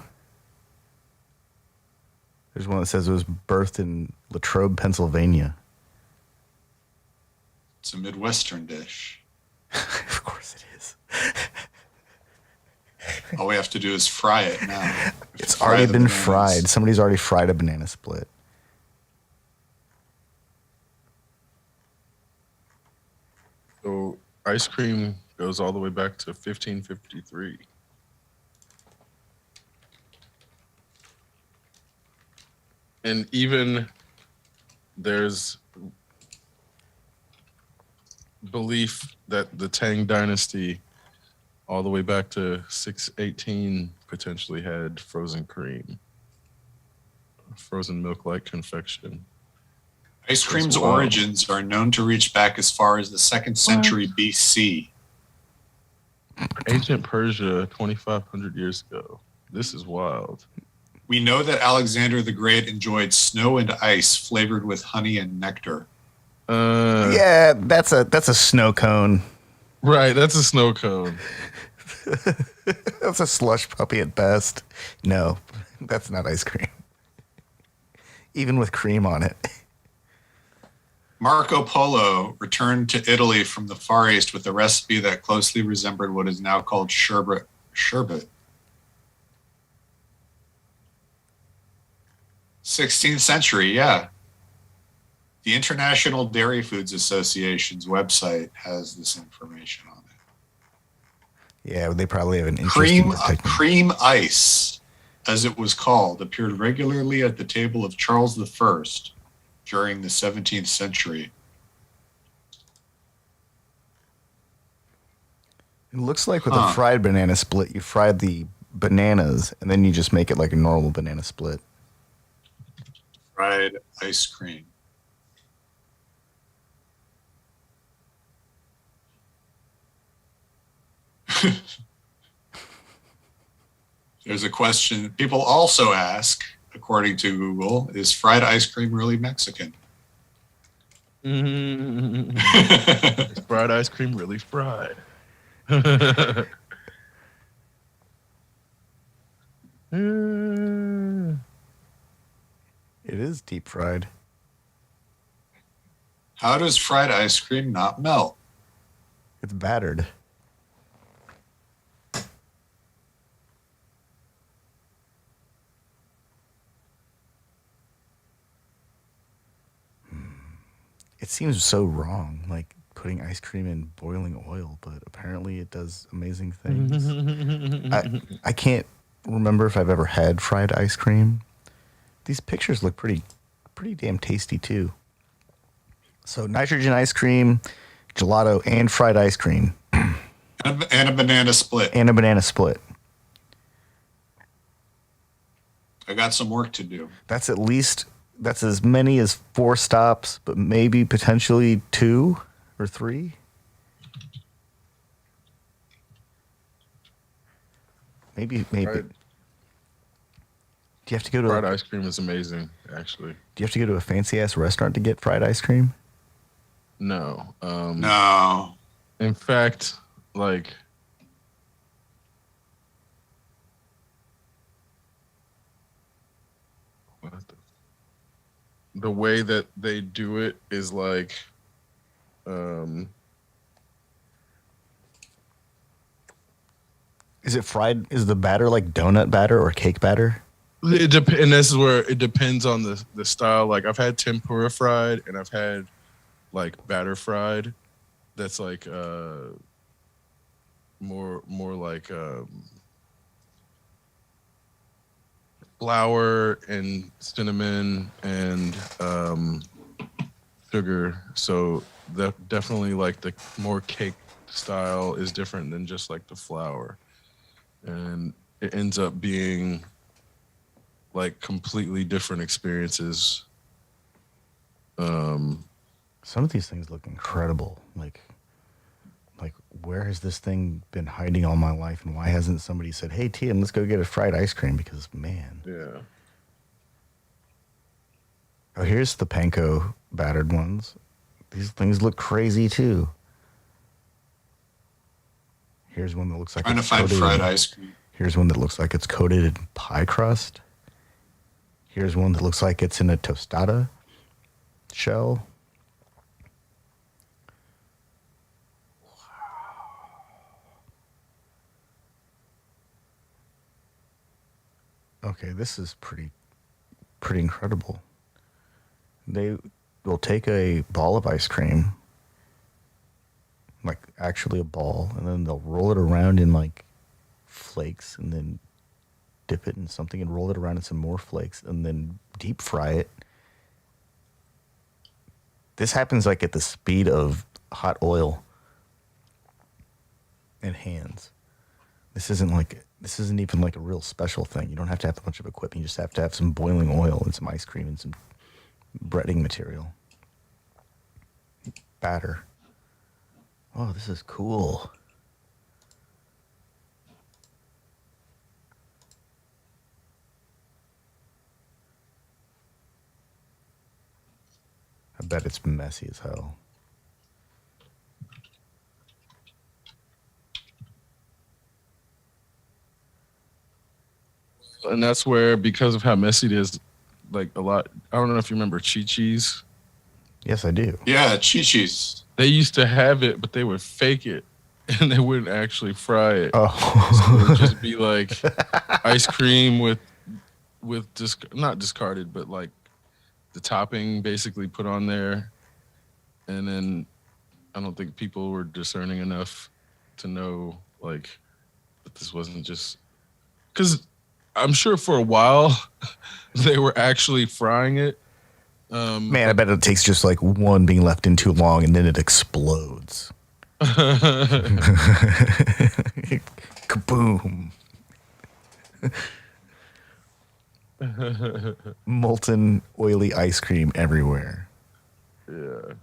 There's one that says it was birthed in Latrobe, Pennsylvania. It's a Midwestern dish. Of course it is. All we have to do is fry it now. It's Fry already the been bananas. fried. Somebody's already fried a banana split. So ice cream goes all the way back to 1553. And even there's belief that the Tang dynasty all the way back to 618 potentially had frozen cream, frozen milk-like confection. Ice cream's Wow. origins are known to reach back as far as the 2nd century BC. Ancient Persia, 2,500 years ago. This is wild. We know that Alexander the Great enjoyed snow and ice flavored with honey and nectar. Yeah, that's a snow cone. Right, that's a snow cone. That's a slush puppy at best. No, that's not ice cream. Even with cream on it. Marco Polo returned to Italy from the Far East with a recipe that closely resembled what is now called sherbet. 16th century, yeah. The International Dairy Foods Association's website has this information on it. Yeah, they probably have an interesting technique. Cream ice, as it was called, appeared regularly at the table of Charles I during the 17th century. It looks like with a fried banana split, you fry the bananas and then you just make it like a normal banana split. Fried ice cream. There's a question people also ask, according to Google, is fried ice cream really Mexican? Is fried ice cream really fried? It is deep fried. How does fried ice cream not melt? It's battered. It seems so wrong, like putting ice cream in boiling oil, but apparently it does amazing things. I can't remember if I've ever had fried ice cream. These pictures look pretty damn tasty too. So nitrogen ice cream, gelato, and fried ice cream. And a banana split. And a banana split. I got some work to do. That's as many as 4 stops, but maybe potentially 2 or 3. Maybe. Fried, Do you have to go to fried ice cream is amazing, actually. Do you have to go to a fancy ass restaurant to get fried ice cream? No. No. In fact, like what the way that they do it is like Is it fried? Is the batter like donut batter or cake batter? and this is where it depends on the style. Like I've had tempura fried and I've had like batter fried. That's like more like flour and cinnamon and sugar. So that definitely like the more cake style is different than just like the flour, and it ends up being like completely different experiences. Some of these things look incredible. Like where has this thing been hiding all my life, and why hasn't somebody said, "Hey, Tian, let's go get a fried ice cream"? Because man, Yeah. oh, here's the panko battered ones. These things look crazy too. Here's one that looks like Trying to it's find coated fried in- ice cream. Here's one that looks like it's coated in pie crust. Here's one that looks like it's in a tostada shell. Okay, this is pretty incredible. They will take a ball of ice cream, like actually a ball, and then they'll roll it around in like flakes, and then dip it in something and roll it around in some more flakes, and then deep fry it. This happens like at the speed of hot oil and hands. This isn't even like a real special thing. You don't have to have a bunch of equipment. You just have to have some boiling oil and some ice cream and some breading material. Batter. Oh, this is cool. I bet it's messy as hell. And that's where, because of how messy it is, like a lot, I don't know if you remember Chi-Chi's. Yes, I do. Yeah, Chi-Chi's. They used to have it, but they would fake it and they wouldn't actually fry it. So it Oh. would just be like ice cream with not discarded, but like the topping basically put on there. And then I don't think people were discerning enough to know like that this wasn't just, because I'm sure for a while they were actually frying it. Man, I bet it takes just like one being left in too long and then it explodes. Kaboom. Molten, oily ice cream everywhere. Yeah.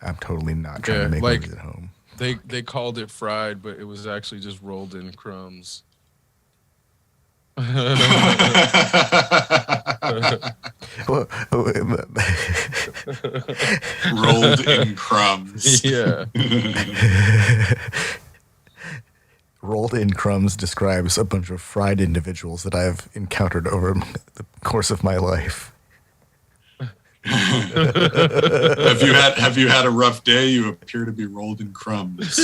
I'm totally not trying Yeah, to make like- movies at home. They called it fried, but it was actually just rolled in crumbs. Rolled in crumbs. Yeah. Rolled in crumbs describes a bunch of fried individuals that I've encountered over the course of my life. Have you had a rough day? You appear to be rolled in crumbs.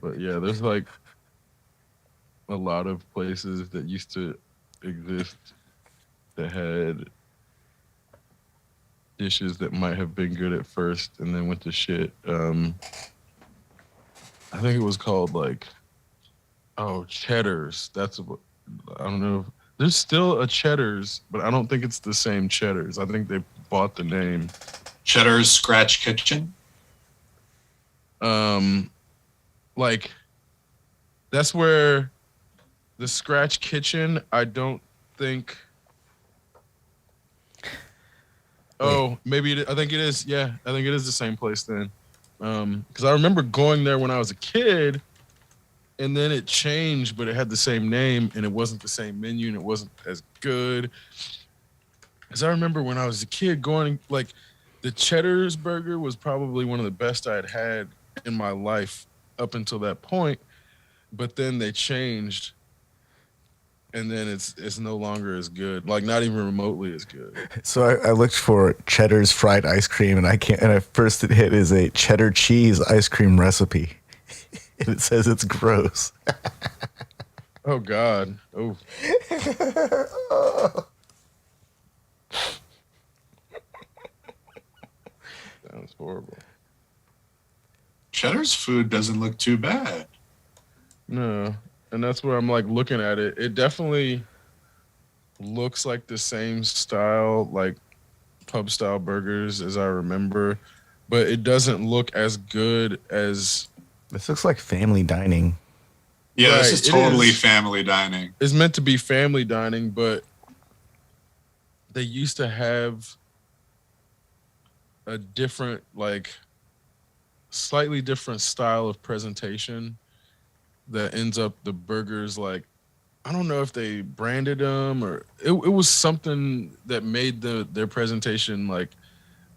But yeah, there's like a lot of places that used to exist that had dishes that might have been good at first and then went to shit. I think it was called like Cheddar's. That's what I don't know. There's still a Cheddar's, but I don't think it's the same Cheddar's. I think they bought the name. Cheddar's Scratch Kitchen. Like that's where the Scratch Kitchen. I don't think. Oh, maybe I think it is. Yeah, I think it is the same place then. Because I remember going there when I was a kid, and then it changed, but it had the same name, and it wasn't the same menu, and it wasn't as good. Because I remember when I was a kid going, like, the Cheddar's burger was probably one of the best I had in my life up until that point. But then they changed, and then it's no longer as good, like not even remotely as good. So I looked for Cheddar's fried ice cream, and I can't. And at first, it hit is a cheddar cheese ice cream recipe, and it says it's gross. Oh God! Oh. Sounds horrible. Cheddar's food doesn't look too bad. No, and that's where I'm like looking at it. It definitely looks like the same style, like pub style burgers as I remember, but it doesn't look as good as. This looks like family dining. Yeah, this Right, is it totally is. family dining. It's meant to be family dining, but they used to have a different, like, slightly different style of presentation that ends up the burgers like I don't know if they branded them or it was something that made their presentation like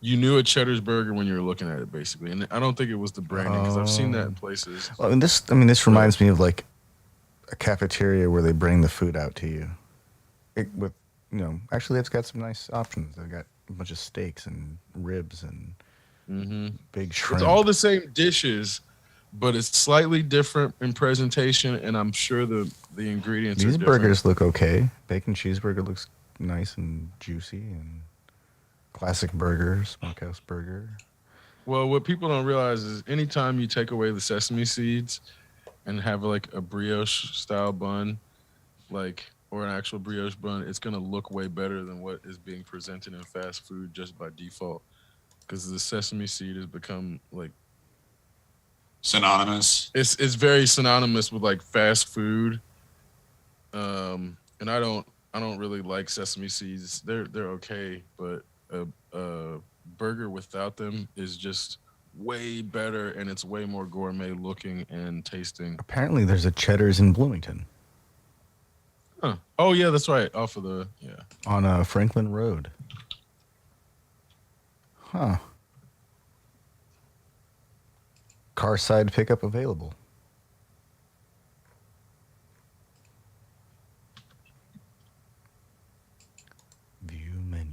you knew a Cheddar's burger when you were looking at it basically, and I don't think it was the branding because I've seen that in places. Well, and this reminds me of like a cafeteria where they bring the food out to you. With actually, it's got some nice options. They've got a bunch of steaks and ribs and big shrimp. It's all the same dishes, but it's slightly different in presentation, and I'm sure the ingredients These are different. burgers look okay. Bacon cheeseburger looks nice and juicy, and classic burger, smokehouse burger. Well, what people don't realize is anytime you take away the sesame seeds and have like a brioche style bun, like or an actual brioche bun, it's gonna look way better than what is being presented in fast food just by default, because the sesame seed has become like Synonymous. it's very synonymous with like fast food, and I don't really like sesame seeds. They're okay, but a burger without them is just way better, and it's way more gourmet looking and tasting. Apparently, there's a Cheddar's in Bloomington Huh. Oh yeah, that's right. Off of the on Franklin Road. Huh. Car side pickup available. View menu.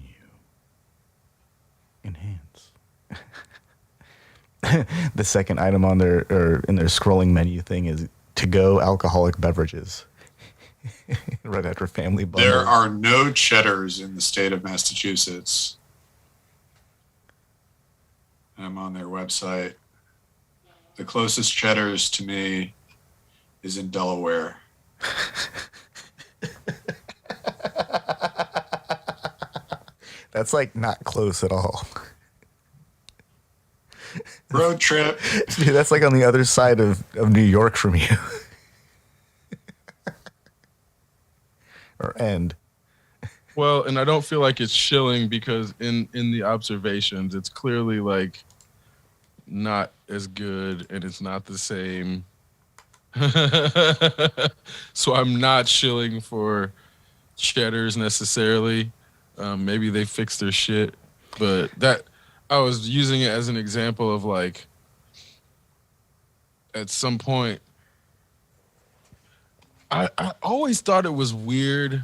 Enhance. The second item on their or in their scrolling menu thing is to go alcoholic beverages. Right after family bundle. There are no Cheddars in the state of Massachusetts. I'm on their website. The closest Cheddar's to me is in Delaware. That's like not close at all. Road trip. Dude, that's like on the other side of New York from you. Or end. Well, and I don't feel like it's shilling because in the observations, it's clearly like not as good and it's not the same. So I'm not shilling for Cheddar's necessarily. Maybe they fixed their shit, but that I was using it as an example of like at some point I always thought it was weird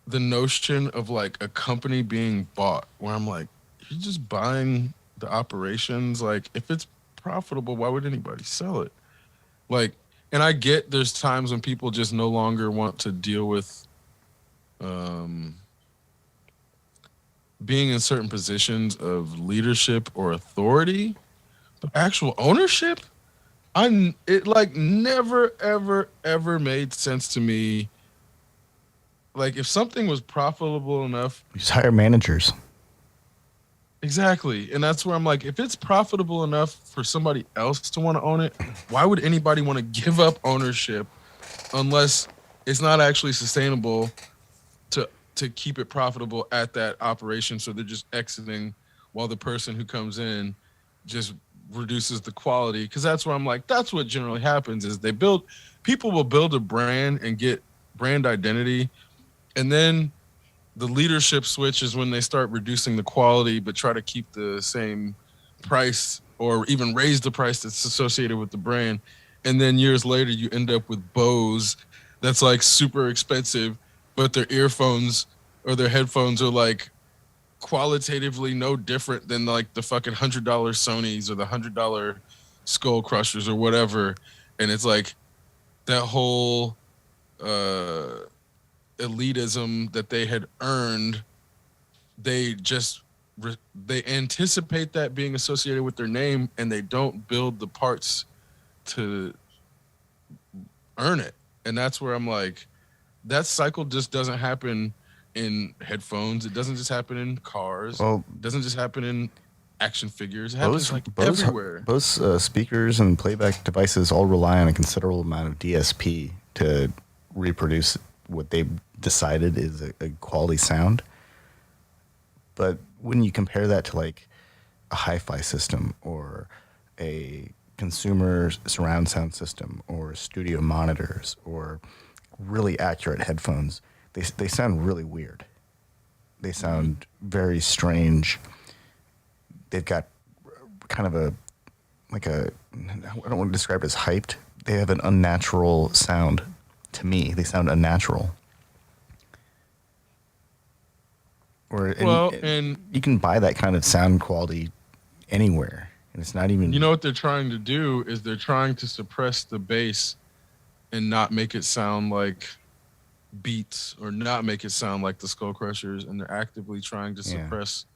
the notion of like a company being bought where I'm like, you're just buying the operations. Like, if it's profitable, why would anybody sell it? Like, and I get there's times when people just no longer want to deal with being in certain positions of leadership or authority, but actual ownership, it like never ever made sense to me. Like, if something was profitable enough, You just hire managers. exactly, and that's where I'm like, if it's profitable enough for somebody else to want to own it, why would anybody want to give up ownership unless it's not actually sustainable to keep it profitable at that operation? So they're just exiting while the person who comes in just reduces the quality. Because that's where I'm like, that's what generally happens is people will build a brand and get brand identity, and then the leadership switch is when they start reducing the quality but try to keep the same price or even raise the price that's associated with the brand. And then years later, you end up with Bose that's like super expensive, but their earphones or their headphones are like qualitatively no different than like the fucking $100 Sonys or the $100 Skull Crushers or whatever. And it's like that whole elitism that they had earned, they anticipate that being associated with their name, and they don't build the parts to earn it. And that's where I'm like, that cycle just doesn't happen in headphones. It doesn't just happen in cars. Well, it doesn't just happen in action figures. It happens like everywhere. Both speakers and playback devices all rely on a considerable amount of DSP to reproduce what they've decided is a quality sound. But when you compare that to like a hi-fi system or a consumer surround sound system or studio monitors or really accurate headphones, they sound really weird. They sound very strange. They've got kind of I don't want to describe it as hyped. They have an unnatural sound to me. They sound unnatural. And you can buy that kind of sound quality anywhere, and it's not even. You know what they're trying to do is they're trying to suppress the bass and not make it sound like Beats or not make it sound like the Skull Crushers, and they're actively trying to suppress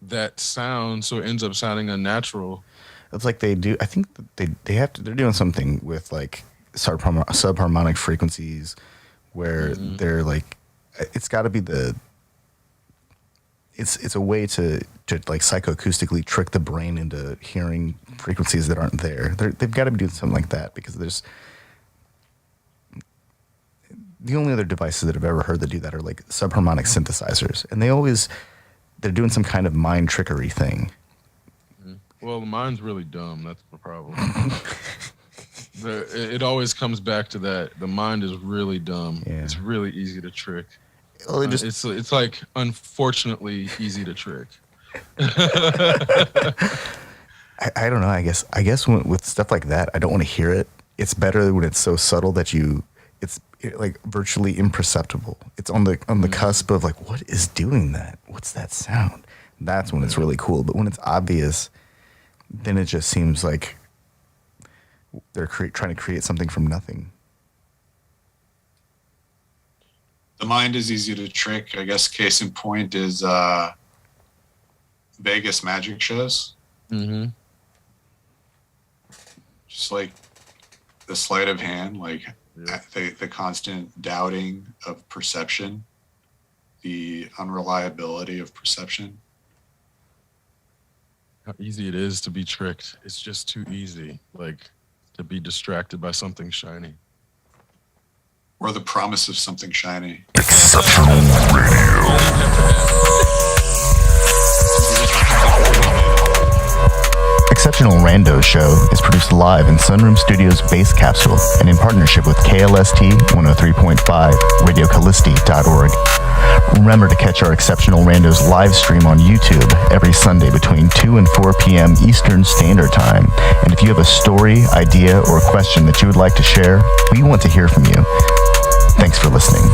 that sound, so it ends up sounding unnatural. It's like they do. I think they're doing something with like subharmonic frequencies, where they're like, it's got to be it's a way to like psychoacoustically trick the brain into hearing frequencies that aren't there. They've got to be doing something like that, because there's the only other devices that I've ever heard that do that are like subharmonic synthesizers, and they're doing some kind of mind trickery thing. Well, mine's really dumb. That's the problem. It always comes back to that. The mind is really dumb. Yeah. It's really easy to trick. Well, it's like unfortunately easy to trick. I don't know. I guess with stuff like that, I don't want to hear it. It's better when it's so subtle that it's like virtually imperceptible. It's on the cusp of like, what is doing that? What's that sound? That's when it's really cool. But when it's obvious, then it just seems like they're trying to create something from nothing. The mind is easy to trick. I guess case in point is Vegas magic shows. Mm-hmm. Just like the sleight of hand, like the constant doubting of perception, the unreliability of perception. How easy it is to be tricked. It's just too easy, like to be distracted by something shiny. Or the promise of something shiny. Exceptional Radio. Exceptional Randos show is produced live in Sunroom Studios Bass Capsule and in partnership with KLST 103.5, RadioCallisti.org. Remember to catch our Exceptional Randos live stream on YouTube every Sunday between 2 and 4 p.m. Eastern Standard Time. And if you have a story, idea, or question that you would like to share, we want to hear from you. Thanks for listening.